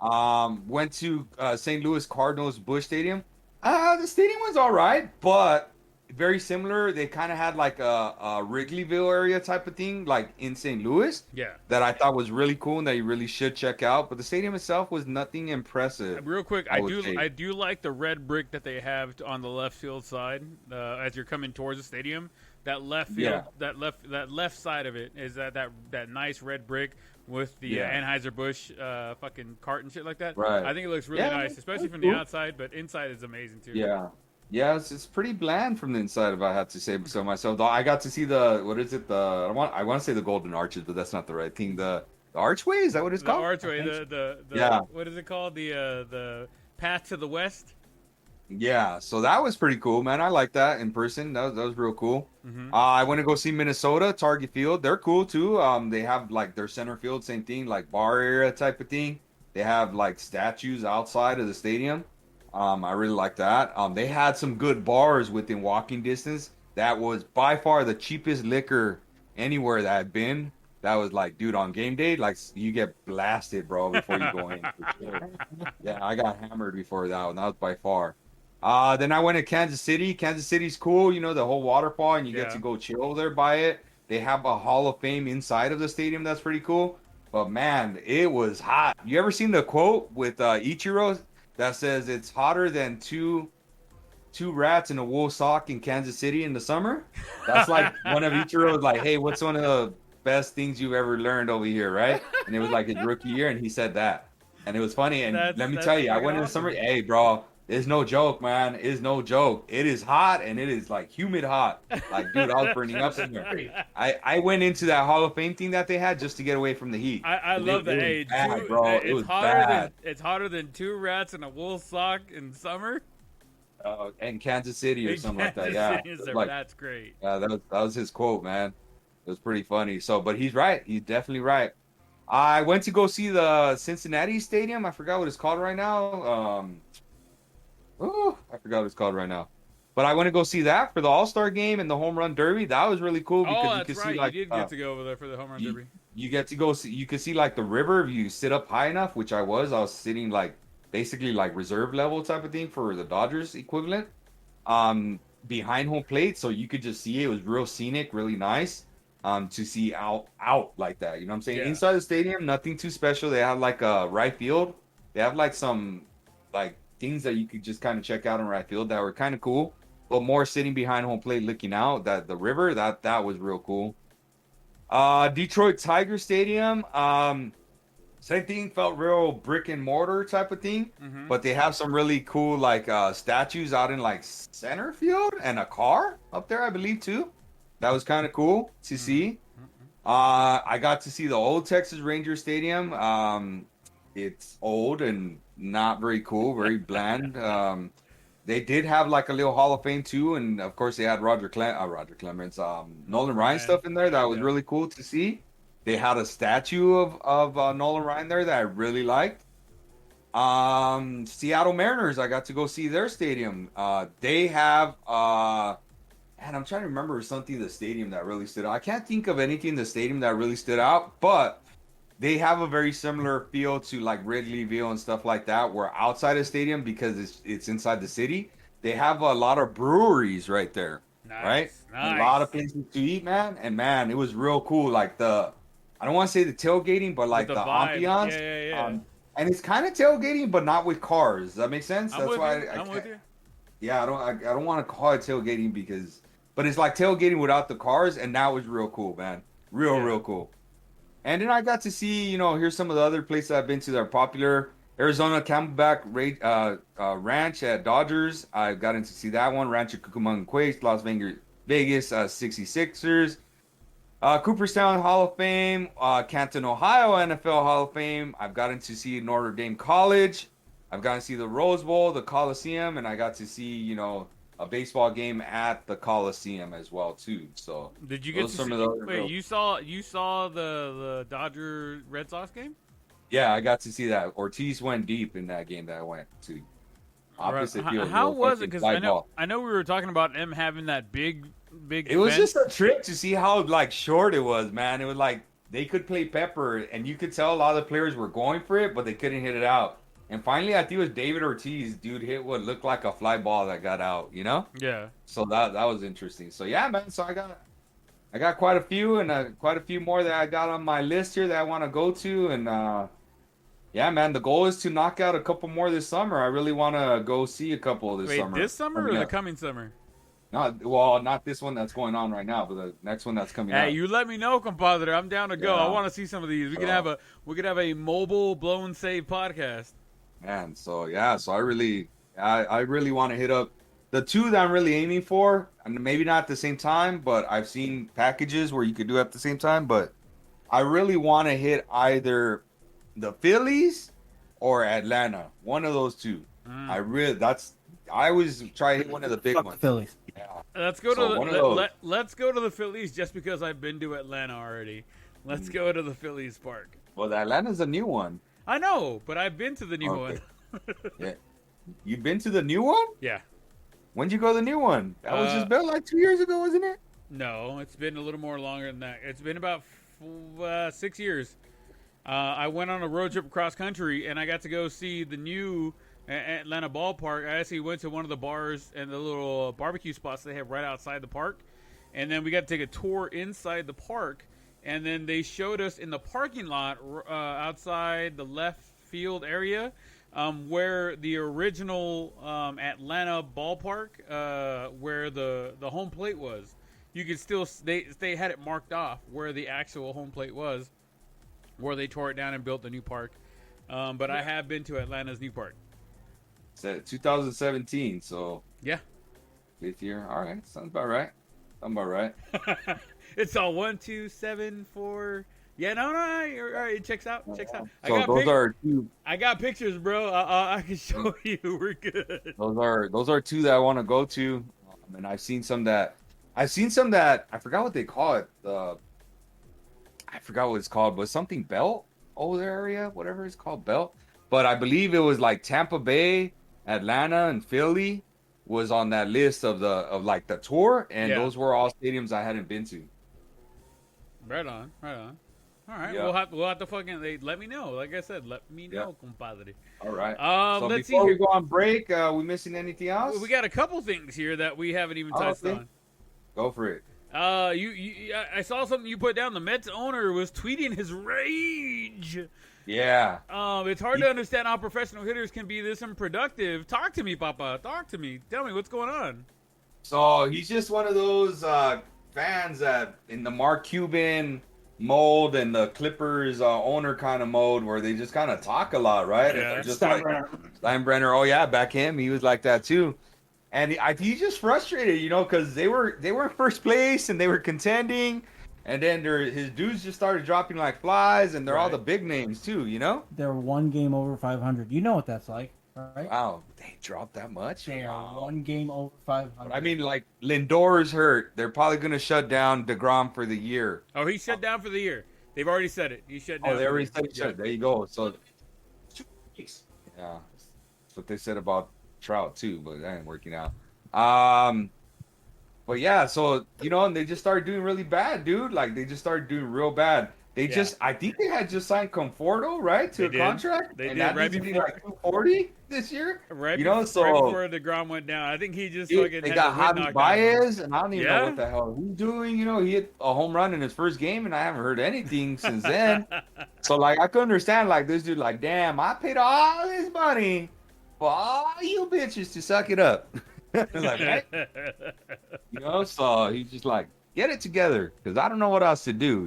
Yeah. Went to St. Louis Cardinals Busch Stadium. The stadium was all right, but very similar. They kind of had like a Wrigleyville area type of thing, like in St. Louis, Yeah. that I thought was really cool and that you really should check out. But the stadium itself was nothing impressive. Real quick, I I would do say. I do like the red brick that they have on the left field side as you're coming towards the stadium. That left field, Yeah. that left side of it is that nice red brick with the Yeah. Anheuser-Busch fucking cart and shit like that. Right. I think it looks really Yeah, nice, especially that's from cool. the outside, but inside is amazing too. Yeah. Yeah, it's pretty bland from the inside, if I had to say so myself. Though I got to see what is it? I want to say the Golden Arches, but that's not the right thing. The Archway, is that what it's The called? archway, I think the Yeah. what is it called? The path to the west. Yeah, so that was pretty cool, man. I like that in person. That was real cool. Mm-hmm. I went to go see Minnesota, Target Field. They're cool too. They have like their center field, same thing, like bar area type of thing. They have like statues outside of the stadium. I really like that. They had some good bars within walking distance. That was by far the cheapest liquor anywhere that I've been. That was like, dude, on game day, like you get blasted, bro, before you go in. For sure. Yeah, I got hammered before that one. That was by far. Then I went to Kansas City. Kansas City's cool, the whole waterfall, and you get Yeah. to go chill there by it. They have a Hall of Fame inside of the stadium. That's pretty cool. But man, it was hot. You ever seen the quote with Ichiro that says it's hotter than two rats in a wool sock in Kansas City in the summer? That's like one of Ichiro's like, hey, what's one of the best things you've ever learned over here, right? And it was like his rookie year, and he said that. And it was funny. And let me That's tell you, I fucking went in the awesome. summer. Hey, bro, it's no joke, man. It's no joke. It is hot, and it is like humid hot. Like, dude, I was burning up in there. I went into that Hall of Fame thing that they had just to get away from the heat. I love that. It was Hey, bad, bro. It it's was hotter bad. than two rats in a wool sock in summer. In Kansas City or In something like that. Kansas Yeah, City is there. like That's great. that was his quote, man. It was pretty funny. So, but he's right. He's definitely right. I went to go see the Cincinnati Stadium. I forgot what it's called right now. I forgot what it's called right now. But I went to go see that for the All-Star game and the home run derby. That was really cool because Oh, you that's could right. see like You did get to go over there for the home run you, derby. you get to go see, you could see like the river if you sit up high enough, which I was sitting like basically like reserve level type of thing for the Dodgers equivalent. Behind home plate, so you could just see it. It was real scenic, really nice. To see out like that. You know what I'm saying? Yeah. Inside the stadium, nothing too special. They have like a right field. They have like some like things that you could just kind of check out in right field that were kind of cool. But more sitting behind home plate looking out that the river, that was real cool. Detroit Tiger Stadium. Same thing, felt real brick and mortar type of thing, Mm-hmm. but they have some really cool like statues out in like center field and a car up there, I believe too. That was kind of cool to see. I got to see the old Texas Ranger Stadium. It's old and not very cool, very bland. They did have like a little Hall of Fame too, and of course they had Roger Clemens, Nolan Ryan stuff in there. That was Yeah. really cool to see. They had a statue of Nolan Ryan there that I really liked. Seattle Mariners, I got to go see their stadium. They have and I'm trying to remember something in the stadium that really stood out. I can't think of anything in the stadium that really stood out, but they have a very similar feel to like Wrigleyville and stuff like that, where outside the stadium, because it's inside the city, they have a lot of breweries right there. Right? Nice. A lot of places to eat, man. And man, it was real cool. Like I don't want to say the tailgating, but like the the vibe. ambiance. Yeah. And it's kind of tailgating, but not with cars. Does that make sense? I'm That's with why you. I'm with you. Yeah, I don't want to call it tailgating but it's like tailgating without the cars, and that was real cool, man. Real cool. And then I got to see, here's some of the other places I've been to that are popular. Arizona Camelback Ranch at Dodgers. I've gotten to see that one. Rancho Cucamonga Quakes, Las Vegas 66ers. Cooperstown Hall of Fame. Canton, Ohio NFL Hall of Fame. I've gotten to see Notre Dame College. I've gotten to see the Rose Bowl, the Coliseum, and I got to see, a baseball game at the Coliseum as well too. So Did you get to see? Wait, you saw the Dodger Red Sox game? Yeah, I got to see that. Ortiz went deep in that game that I went to. Opposite field. How was it? Because I know we were talking about him having that big. It was just a trip to see how like short it was, man. It was like they could play pepper, and you could tell a lot of the players were going for it, but they couldn't hit it out. And finally, I think it was David Ortiz, dude, hit what looked like a fly ball that got out, Yeah. So that was interesting. So yeah, man. So I got quite a few, and quite a few more that I got on my list here that I want to go to, and yeah, man. The goal is to knock out a couple more this summer. I really want to go see a couple this summer. Wait, this summer or the coming summer? Not this one that's going on right now, but the next one that's coming out. Hey, you let me know, compadre. I'm down to go. Yeah. I want to see some of these. We could have a mobile blow and save podcast. Man, so yeah, so I really want to hit up the two that I'm really aiming for, and maybe not at the same time, but I've seen packages where you could do it at the same time, but I really want to hit either the Phillies or Atlanta. One of those two. I always try to hit one of the big Fuck ones. Phillies. Yeah. Let's go So one of those. let's go to the Phillies just because I've been to Atlanta already. Let's go to the Phillies park. Well, the Atlanta's a new one. I know, but I've been to the new Okay. one. Yeah. You've been to the new one? Yeah. When'd you go to the new one? That was just built like 2 years ago, wasn't it? No, it's been a little more longer than that. It's been about 6 years. I went on a road trip across country, and I got to go see the new Atlanta ballpark. I actually went to one of the bars and the little barbecue spots they have right outside the park, and then we got to take a tour inside the park, and then they showed us in the parking lot outside the left field area where the original Atlanta ballpark, where the home plate was. You could still they had it marked off where the actual home plate was, where they tore it down and built the new park. But I have been to Atlanta's new park. It's 2017, so Yeah. 5th year. All right, sounds about right. It's all 1, 2, 7, 4. Yeah, no, all right, it checks out. So those are two. I got pictures, bro. I can show you. We're good. Those are two that I want to go to, and I've seen some that I forgot what they call it. I forgot what it's called, but something Belt over there area, whatever it's called, Belt. But I believe it was like Tampa Bay, Atlanta, and Philly. was on that list of like the tour, and Yeah. those were all stadiums I hadn't been to. Right on, right on. All right, Yeah. we'll have to fucking let me know. Like I said, let me Yeah. know, compadre. All right. So Let's see before we here. go on break, we missing anything else? We got a couple things here that we haven't even touched okay. on. Go for it. I saw something you put down. The Mets owner was tweeting his rage. Yeah. It's hard to understand how professional hitters can be this unproductive. Talk to me, Papa. Talk to me. Tell me what's going on. So he's just one of those fans that in the Mark Cuban mold and the Clippers owner kind of mode where they just kind of talk a lot, right? Yeah. And just like Steinbrenner. Oh yeah, back him. He was like that too. And he's just frustrated, because they were in first place and they were contending, and then his dudes just started dropping like flies, and they're all Right. the big names too, They're one game over 500. You know what that's like, right? Wow, they dropped that much. They are Wow. one game over 500. I mean, like Lindor is hurt. They're probably gonna shut down DeGrom for the year. Oh, he's shut down for the year. They've already said it. He's shut down. Oh, they for already the said year. shut. There you go. So 2 weeks. yeah, that's what they said about Trout too, but that ain't working out. But yeah, so and they just started doing really bad, dude. Like they just started doing real bad. They Yeah. I think they had just signed Conforto, right, to They a did. contract, They and did, that right needs to be before- like 240 this year. Right, right before DeGrom went down. I think he just Dude, fucking they had got the wind Javi knocked out of him. Baez, and I don't even Yeah? know what the hell he's doing. He hit a home run in his first game, and I haven't heard anything since then. So, like, I could understand, like, this dude, like, damn, I paid all this money for all you bitches to suck it up. like, right? So he's just like, get it together, because I don't know what else to do,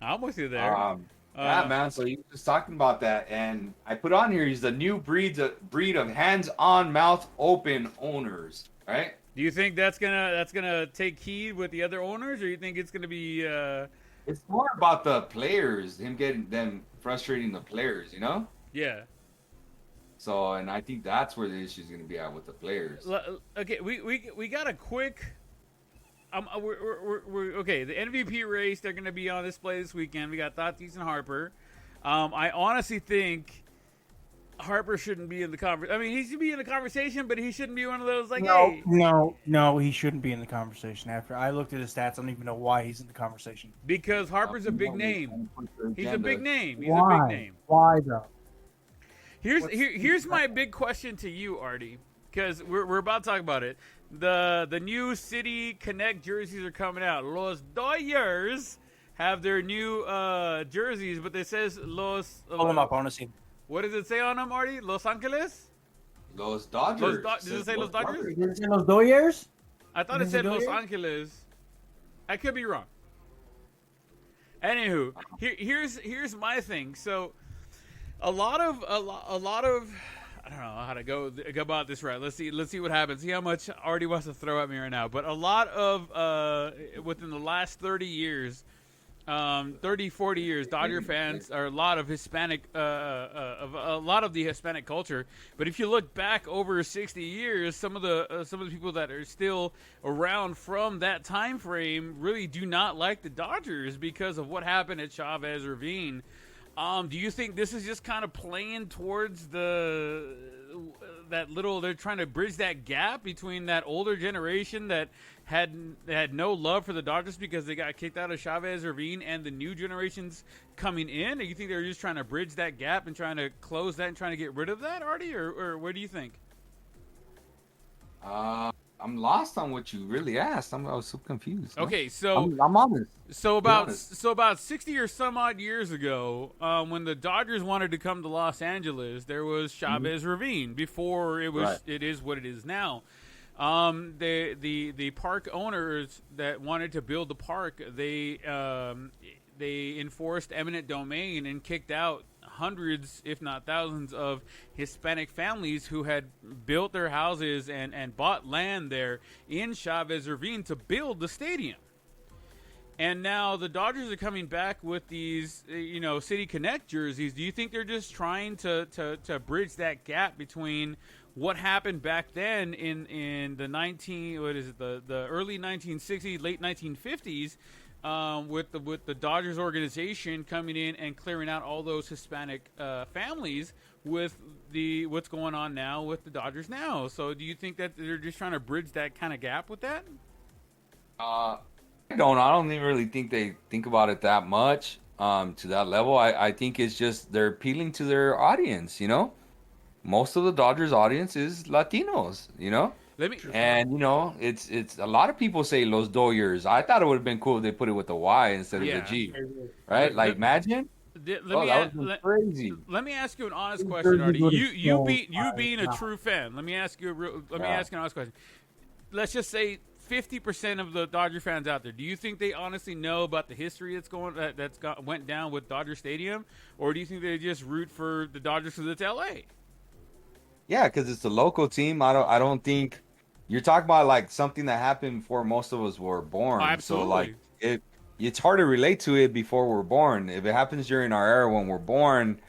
I'm with you there. Yeah, man. So he was just talking about that, and I put on here, he's the new breed of hands-on, mouth open owners, right? Do you think that's gonna take heed with the other owners, or you think it's gonna be? It's more about the players, him getting them frustrating the players, Yeah. So, and I think that's where the issue is going to be at with the players. Okay, we got a quick. We're okay. The MVP race, they're going to be on display this weekend. We got Tatis and Harper. I honestly think Harper shouldn't be in the conversation. I mean, he should be in the conversation, but he shouldn't be one of those like, hey. No, he shouldn't be in the conversation. After I looked at his stats, I don't even know why he's in the conversation. Because Harper's a big name. He's a big name. He's a Why? big name. Why though? Here's my big question to you, Artie, because we're about to talk about it. The new City Connect jerseys are coming out. Los Dodgers have their new jerseys, but it says Los. Pull them up. I want to see. What does it say on them, Artie? Los Angeles? Los Dodgers. Does it say Los Dodgers? Is it Los Dodgers? I thought it Is said it Los Dodgers? Angeles. I could be wrong. Anywho, here's my thing. So, a lot of I don't know how to go about this right. Let's see what happens. See how much Artie wants to throw at me right now. But a lot of within the last 30 years, 30, 40 years, Dodger fans are a lot of Hispanic, a lot of the Hispanic culture. But if you look back over 60 years, some of the people that are still around from that time frame really do not like the Dodgers because of what happened at Chavez Ravine. Do you think this is just kind of playing towards they're trying to bridge that gap between that older generation that had no love for the Dodgers because they got kicked out of Chavez Ravine and the new generations coming in? Or you think they're just trying to bridge that gap and trying to close that and trying to get rid of that, Artie? Or what do you think? I'm lost on what you really asked. I was so confused. Okay, so I'm honest. So honest. about 60 or some odd years ago, when the Dodgers wanted to come to Los Angeles, there was Chavez Ravine before it was. Right. It is what it is now. The park owners that wanted to build the park, they enforced eminent domain and kicked out hundreds, if not thousands, of Hispanic families who had built their houses and bought land there in Chavez Ravine to build the stadium. And now the Dodgers are coming back with these, City Connect jerseys. Do you think they're just trying to bridge that gap between what happened back then in the the early 1960s, late 1950s, with the Dodgers organization coming in and clearing out all those Hispanic families with the what's going on now with the Dodgers now. So do you think that they're just trying to bridge that kind of gap with that? I don't even really think they think about it that much to that level. I think it's just they're appealing to their audience, you know? Most of the Dodgers audience is Latinos, you know? Let me. And you know, it's a lot of people say Los Doyers. I thought it would have been cool if they put it with the Y instead of Yeah. the G. Right? Like imagine. Let Oh, me that ask, would be crazy. let me ask you an honest New question, Jersey Artie. would You have being sold a true fan. Let me ask you Yeah. ask you an honest question. Let's just say 50% of the Dodger fans out there. Do you think they honestly know about the history went down with Dodger Stadium, or do you think they just root for the Dodgers because it's LA? Yeah, because it's a local team. I don't think you're talking about like something that happened before most of us were born. Oh, absolutely. So like it's hard to relate to it before we're born. If it happens during our era when we're born,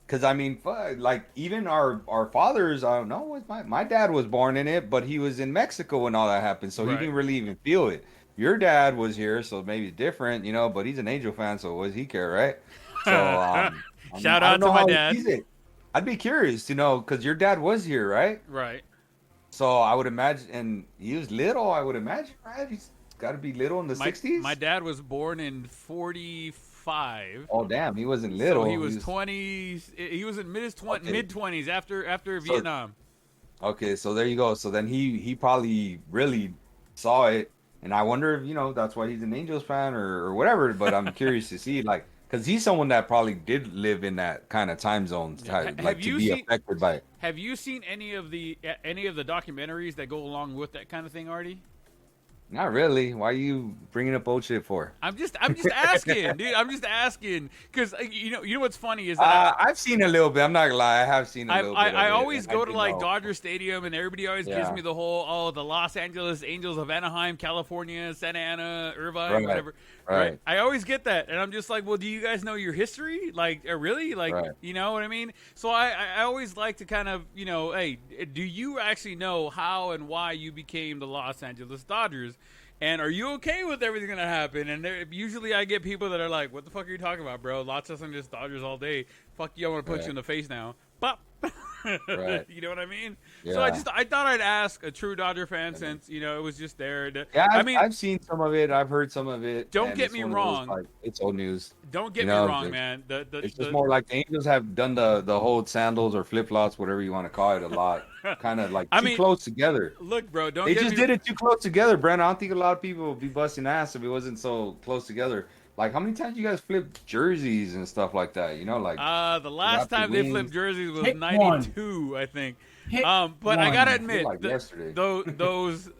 because I mean, like even our fathers. I don't know. My dad was born in it, but he was in Mexico when all that happened, so Right. he didn't really even feel it. Your dad was here, so maybe different, you know. But he's an Angel fan, so what does he care, right? So I mean, Shout I out don't to know my how he dad. sees it. I'd be curious to know because your dad was here, right? Right. So I would imagine, and he was little. I would imagine, right? He's got to be little in the '60s. My dad was born in 45. Oh damn, he wasn't little. So he was 20s. He was in mid 20s after Vietnam. Okay, so there you go. So then he probably really saw it, and I wonder if that's why he's an Angels fan or whatever. But I'm curious to see like because he's someone that probably did live in that kind of time zone, Have like to you be seen- affected by it. Have you seen any of the documentaries that go along with that kind of thing, Artie? Not really. Why are you bringing up old shit for? I'm just asking, dude. I'm just asking because you know what's funny is that I've seen a little bit. I'm not gonna lie. I have seen a little bit. I of it, always and go I to do like know. Dodger Stadium and everybody always gives Yeah. me the whole the Los Angeles Angels of Anaheim, California, Santa Ana, Irvine, Right, whatever. right. I always get that, and I'm just like, well, do you guys know your history? Like, really? Like, Right. you know what I mean? So I always like to kind of hey, do you actually know how and why you became the Los Angeles Dodgers? And are you okay with everything that happened? And usually I get people that are like, what the fuck are you talking about, bro? Los Angeles Dodgers all day. Fuck you, I want to punch Right. you in the face now. Pop. Right. You know what I mean? Yeah. So I thought I'd ask a true Dodger fan since, it was just there. Yeah, I mean, I've seen some of it. I've heard some of it. Don't and get it's me one of those, wrong. like, it's old news. don't get you me know, wrong, it's- man. It's just more like the Angels have done the whole sandals or flip flops, whatever you want to call it, a lot. Kind of like I too mean, close together. Look, bro, don't They get just me did it too close together, Brent. I don't think a lot of people would be busting ass if it wasn't so close together. Like, how many times you guys flipped jerseys and stuff like that? You know, like The last Wrap time your they flipped wings. jerseys was Pick 92, I think. Pick But I one. gotta I feel admit, like yesterday. those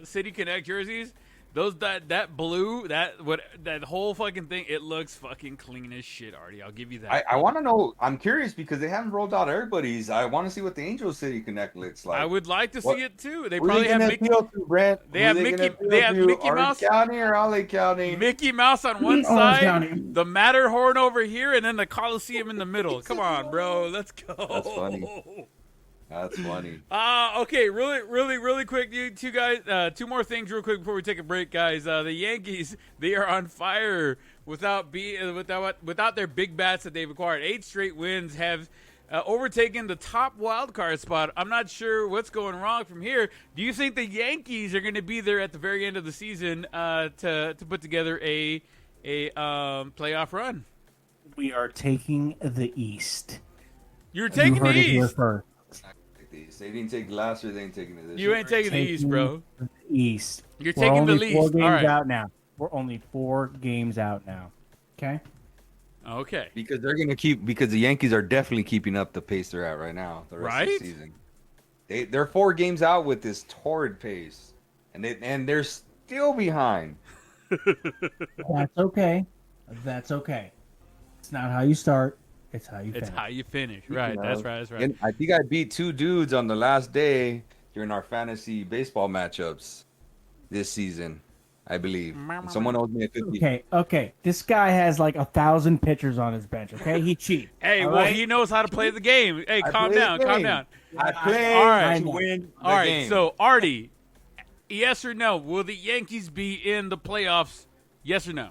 City Connect jerseys, that blue, that whole fucking thing, it looks fucking clean as shit, Artie. I'll give you that. I want to know. I'm curious because they haven't rolled out everybody's. I want to see what the Angel City Connect looks like. I would like to What- see it too. They Who probably they have gonna Mickey, appeal to, Brent? they Who have gonna Mickey- appeal they have to? Mickey Orange Mouse- County or LA County? Mickey Mouse on one Orange side, County. the Matterhorn over here, and then the Coliseum in the middle. Come on, bro, let's go. That's funny. That's funny. Okay, really quick, you two guys. Two more things, real quick, before we take a break, guys. The Yankees, they are on fire without their big bats that they've acquired. 8 straight wins have overtaken the top wild card spot. I'm not sure what's going wrong from here. Do you think the Yankees are going to be there at the very end of the season to put together a playoff run? We are taking the East. You're taking you the heard it here East. first. They didn't take last year. They ain't taking it this You year. ain't taking the East, bro. The East. You're We're taking the only 4 least. games All right. out now. We're only 4 games out now. Okay. Okay. Because they're gonna keep. Because the Yankees are definitely keeping up the pace they're at right now. The rest of Right? the season. They're 4 games out with this torrid pace, and they're still behind. That's okay. That's okay. It's not how you start. It's how you It's finish. how you finish. Right. know, That's right. That's right. And I think I beat 2 dudes on the last day during our fantasy baseball matchups this season. I believe. And someone owes me a 50. Okay. This guy has like 1,000 pitchers on his bench. Okay, he cheats. Hey, All well, right? he knows how to play the game. Hey, I calm play the down. Calm game. down. I play All right. to win the All right. game. So, Artie, yes or no? Will the Yankees be in the playoffs? Yes or no?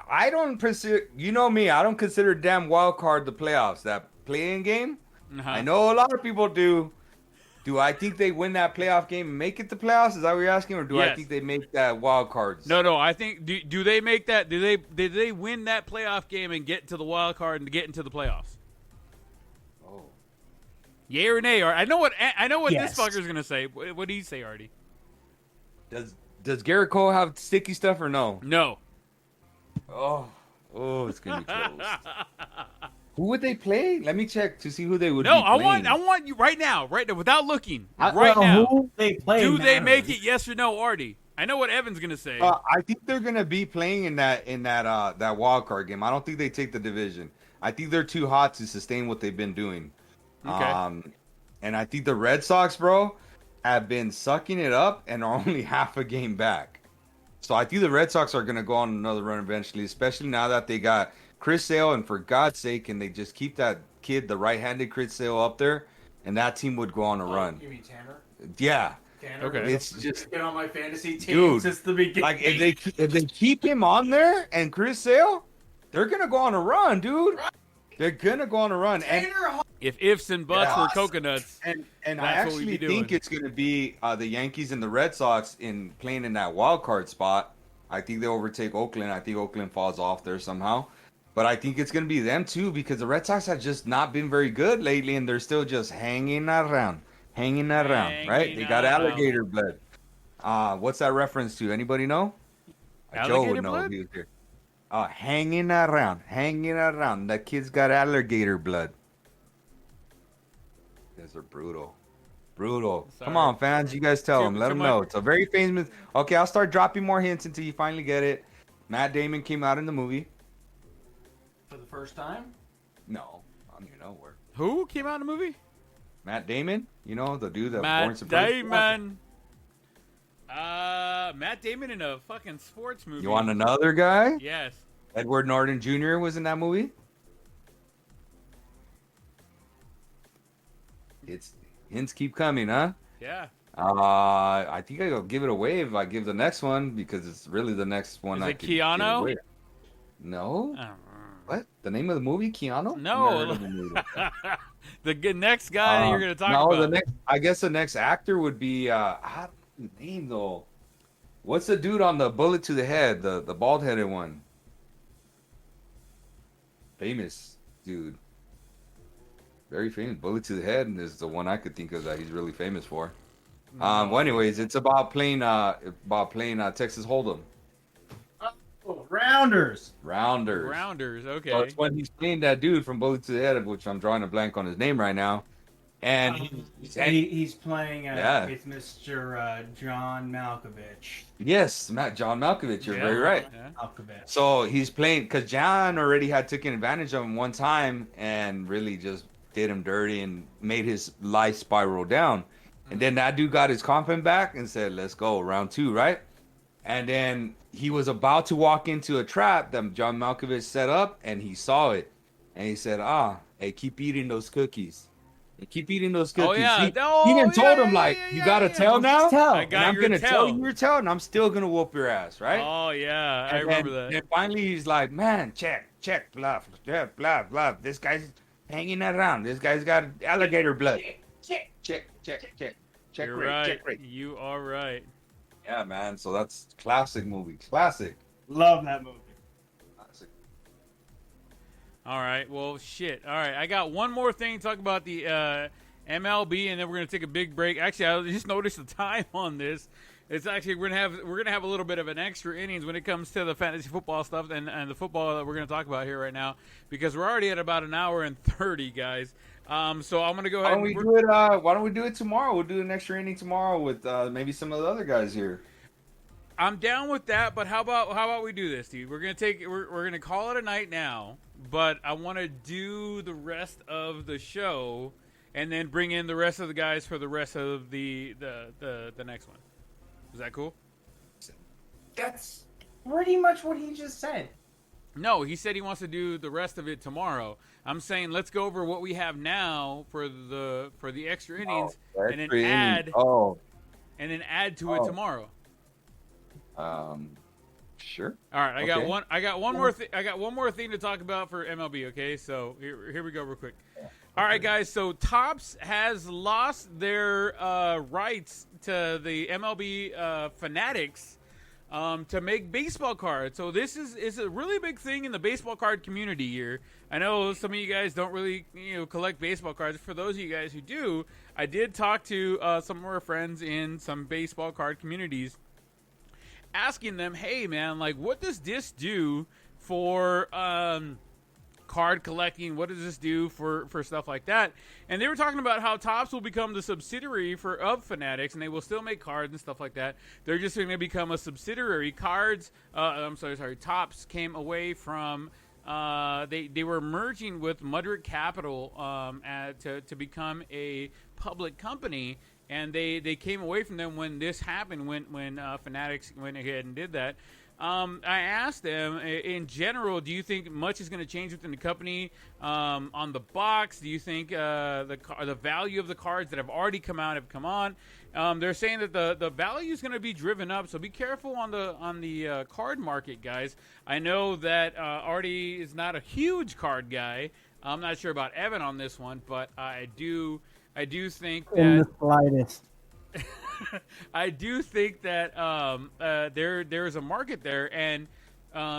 I don't consider. You know me. I don't consider damn wild card the playoffs. That play-in game. Uh-huh. I know a lot of people do. Do I think they win that playoff game and make it to playoffs? Is that what you're asking, or do I Yes. think they make that wild cards? No. I think do they make that? Did they win that playoff game and get to the wild card and get into the playoffs? Oh. Yay or nay? Or I know what Yes. this fucker's gonna say. What do you say, Artie? Does Garrett Cole have sticky stuff or no? No. Oh, it's gonna be close. Who would they play? Let me check to see who they would. No, be I playing. want you right now, without looking, I- right Well, now. who they play Do they matters. make it? Yes or no, Artie? I know what Evan's gonna say. I think they're gonna be playing in that wild card game. I don't think they take the division. I think they're too hot to sustain what they've been doing. Okay. And I think the Red Sox, bro, have been sucking it up and are only half a game back. So I think the Red Sox are gonna go on another run eventually, especially now that they got Chris Sale, and for God's sake, can they just keep that kid, the right-handed Chris Sale, up there, and that team would go on a run. You mean Tanner? Yeah, Tanner. Okay. it's just been on my fantasy team Dude, since the beginning. like if they keep him on there and Chris Sale, they're gonna go on a run, dude. They're gonna go on a run, Tanner, If ifs and buts Yeah. were coconuts, and I That's what we'd actually be think doing. it's gonna be the Yankees and the Red Sox in playing in that wild card spot. I think they overtake Oakland. I think Oakland falls off there somehow. But I think it's going to be them too because the Red Sox have just not been very good lately and they're still just hanging around, right? They got around. alligator blood. What's that reference to? Anybody know? Joe Alligator would know blood? if he was here. Hanging around. That kid's got alligator blood. You guys are brutal. Come Sorry. on, fans. You guys tell Too- them. Let too them much. know. It's a very famous. Okay, I'll start dropping more hints until you finally get it. Matt Damon came out in the movie. for the first time. No, I'm here nowhere. who came out in the movie? Matt Damon, you know the dude that Born Matt Supreme. Damon. Matt Damon in a fucking sports movie. You want another guy? Yes. Edward Norton Jr. was in that movie. It's hints keep coming, huh? Yeah. I think I'll give it away if I give the next one because it's really the next one. Is I it could give Keanu? away. No. I don't know. What? The name of the movie? Keanu? No. Never heard of the movie. The next guy that you're gonna talk no, about. the next. I guess the next actor would be. I don't know the name though. What's the dude on the bullet to the head? The bald headed one. Famous dude. Very famous. Bullet to the head is the one I could think of that he's really famous for. Well, anyways, it's about playing Texas Hold'em. Oh, Rounders. Rounders. Rounders. Okay. So it's when he's playing that dude from Bullet to the Head, of which I'm drawing a blank on his name right now. And He's playing Yeah. with Mr. John Malkovich. yes, John Malkovich, you're very right. Yeah. Malkovich. So he's playing because John already had taken advantage of him one time and really just did him dirty and made his life spiral down. And then that dude got his confidence back and said, "Let's go, round two," right? And then he was about to walk into a trap that John Malkovich set up, and he saw it, and he said, hey, keep eating those cookies. And keep eating those Oh, cookies." yeah. He Oh, even told yeah, him, like, yeah, you yeah, got a yeah. tail now? Tell. I And got I'm your going to tell tail. you your tail, and I'm still going to whoop your ass, right? Oh yeah, I And remember then, that. And finally, he's like, "Man, check, blah, blah. This guy's hanging around. This guy's got alligator blood. Check You're rate, right. check rate." You are right. Yeah, man. So that's classic movie. Classic. Love that movie. All right. Well, shit. All right. I got one more thing to talk about the MLB, and then we're gonna take a big break. Actually, I just noticed the time on this. It's actually we're gonna have a little bit of an extra innings when it comes to the fantasy football stuff and the football that we're gonna talk about here right now because we're already at about an hour and 30, guys. So I'm gonna go Why ahead. don't we and do it? Why don't we do it tomorrow? We'll do an extra inning tomorrow with maybe some of the other guys here. I'm down with that, but how about we do this, dude? We're gonna call it a night now, but I want to do the rest of the show and then bring in the rest of the guys for the rest of the next one. Is that cool? That's pretty much what he just said. No, he said he wants to do the rest of it tomorrow. I'm saying let's go over what we have now for the extra innings and then Extra add inning. add to it tomorrow. Sure. All right, I Okay. got one more thing to talk about for MLB. Okay, so here we go real quick. All right, guys. So Topps has lost their rights to the MLB Fanatics to make baseball cards. So this is a really big thing in the baseball card community here. I know some of you guys don't really collect baseball cards. For those of you guys who do, I did talk to some of our friends in some baseball card communities, asking them, hey man, like what does this do for card collecting? What does this do for stuff like that? And they were talking about how Topps will become the subsidiary of Fanatics, and they will still make cards and stuff like that. They're just going to become a subsidiary. Topps came away from they were merging with Mudrick Capital to become a public company, and they came away from them when this happened, when Fanatics went ahead and did that. I asked them, in general, do you think much is going to change within the company on the box? Do you think the value of the cards that have already come out have come on? They're saying that the value is going to be driven up, so be careful on the card market, guys. I know that Artie is not a huge card guy. I'm not sure about Evan on this one, but I do think that In the slightest. I do think that there is a market there, and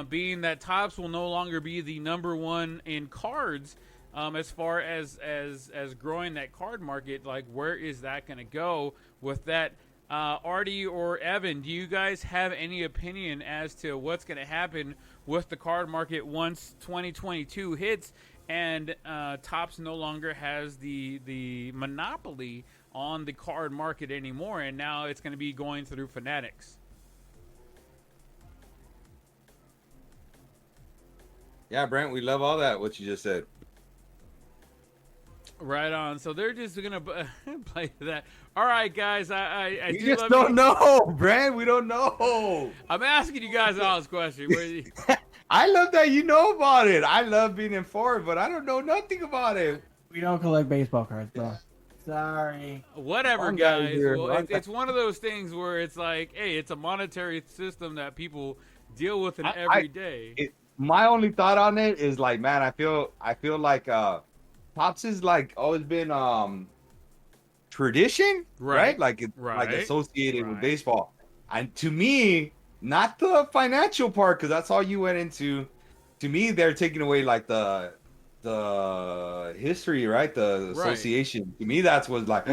being that Topps will no longer be the number one in cards, as far as growing that card market, like where is that going to go with that? Artie or Evan, do you guys have any opinion as to what's going to happen with the card market once 2022 hits and Topps no longer has the monopoly on the card market anymore, and now it's going to be going through Fanatics? Yeah, Brent, we love all that, what you just said. Right on. So they're just going to play that. All right, guys. I We just don't know, Brent. We don't know. I'm asking you guys all this question. I love that you know about it. I love being informed, but I don't know nothing about it. We don't collect baseball cards, bro. Sorry. Whatever, One guy guys. here, Well, one it's one of those things where it's like, hey, it's a monetary system that people deal with every day. My only thought on it is like, man, I feel like Topps is like always been tradition, right? Like it's like associated with baseball. And to me, not the financial part, because that's all you went into. To me, they're taking away like the history, right? The association. To me, that's was like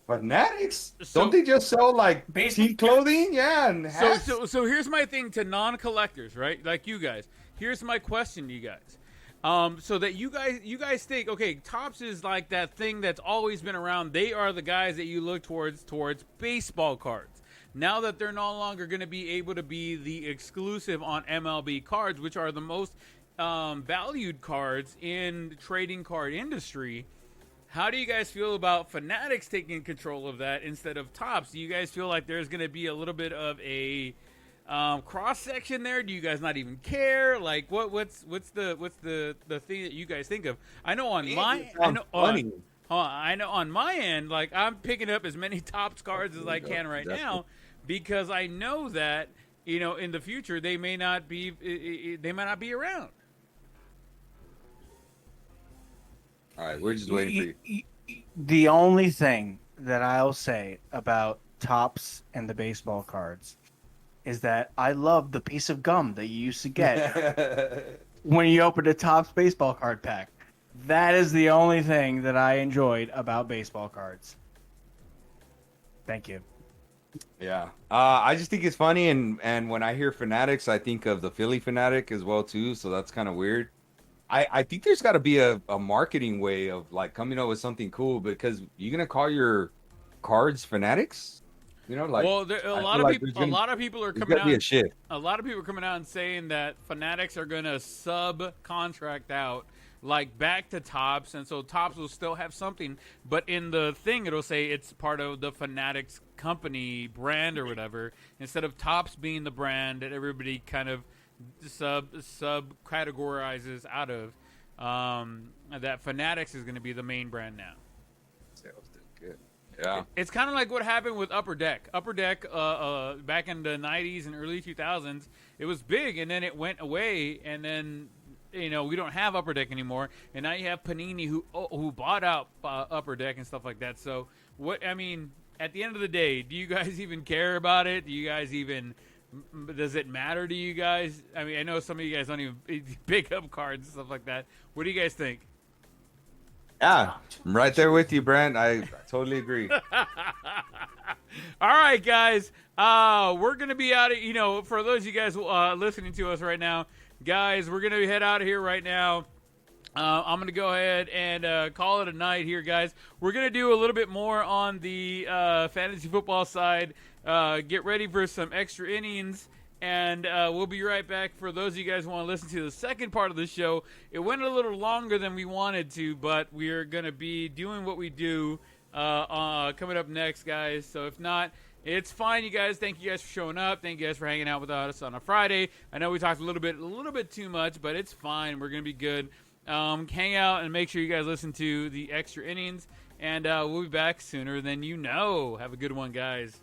Fanatics. Don't they just sell like team clothing? Yeah, and hats? So here's my thing to non-collectors, right? Like you guys. Here's my question to you guys. So that you guys think, okay, Topps is like that thing that's always been around. They are the guys that you look towards baseball cards. Now that they're no longer going to be able to be the exclusive on MLB cards, which are the most valued cards in the trading card industry, how do you guys feel about Fanatics taking control of that instead of Topps? Do you guys feel like there's going to be a little bit of a cross section there? Do you guys not even care? Like what's the thing that you guys think of? I know on my end, like I'm picking up as many Topps cards as I can right now, because I know that in the future they may not be around. All right, we're just waiting for you. The only thing that I'll say about Topps and the baseball cards is that I love the piece of gum that you used to get when you opened a Topps baseball card pack. That is the only thing that I enjoyed about baseball cards. Thank you. Yeah. I just think it's funny, and when I hear Fanatics, I think of the Philly Fanatic as well too, so that's kind of weird. I think there's got to be a marketing way of like coming up with something cool, because you're going to call your cards Fanatics? Like, well, a lot of people are coming out. A lot of people are coming out and saying that Fanatics are going to subcontract out, like back to Topps, and so Topps will still have something, but in the thing it'll say it's part of the Fanatics company brand or whatever, instead of Topps being the brand that everybody kind of sub categorizes out of. That Fanatics is going to be the main brand now. Good. Yeah. It's kind of like what happened with Upper Deck. Upper Deck, back in the 90s and early 2000s, it was big, and then it went away, and then we don't have Upper Deck anymore, and now you have Panini who bought out Upper Deck and stuff like that. So at the end of the day, do you guys even care about it? Do you guys even? Does it matter to you guys? I mean, I know some of you guys don't even pick up cards and stuff like that. What do you guys think? Yeah, I'm right there with you, Brent. I totally agree. All right, guys. We're going to be out of, for those of you guys listening to us right now, guys, we're going to head out of here right now. I'm going to go ahead and call it a night here, guys. We're going to do a little bit more on the fantasy football side. Get ready for some extra innings, and we'll be right back. For those of you guys who want to listen to the second part of the show, it went a little longer than we wanted to, but we're going to be doing what we do coming up next, guys. So if not, it's fine, you guys. Thank you guys for showing up. Thank you guys for hanging out with us on a Friday. I know we talked a little bit too much, but it's fine. We're going to be good. Hang out and make sure you guys listen to the extra innings, and we'll be back sooner than you know. Have a good one, guys.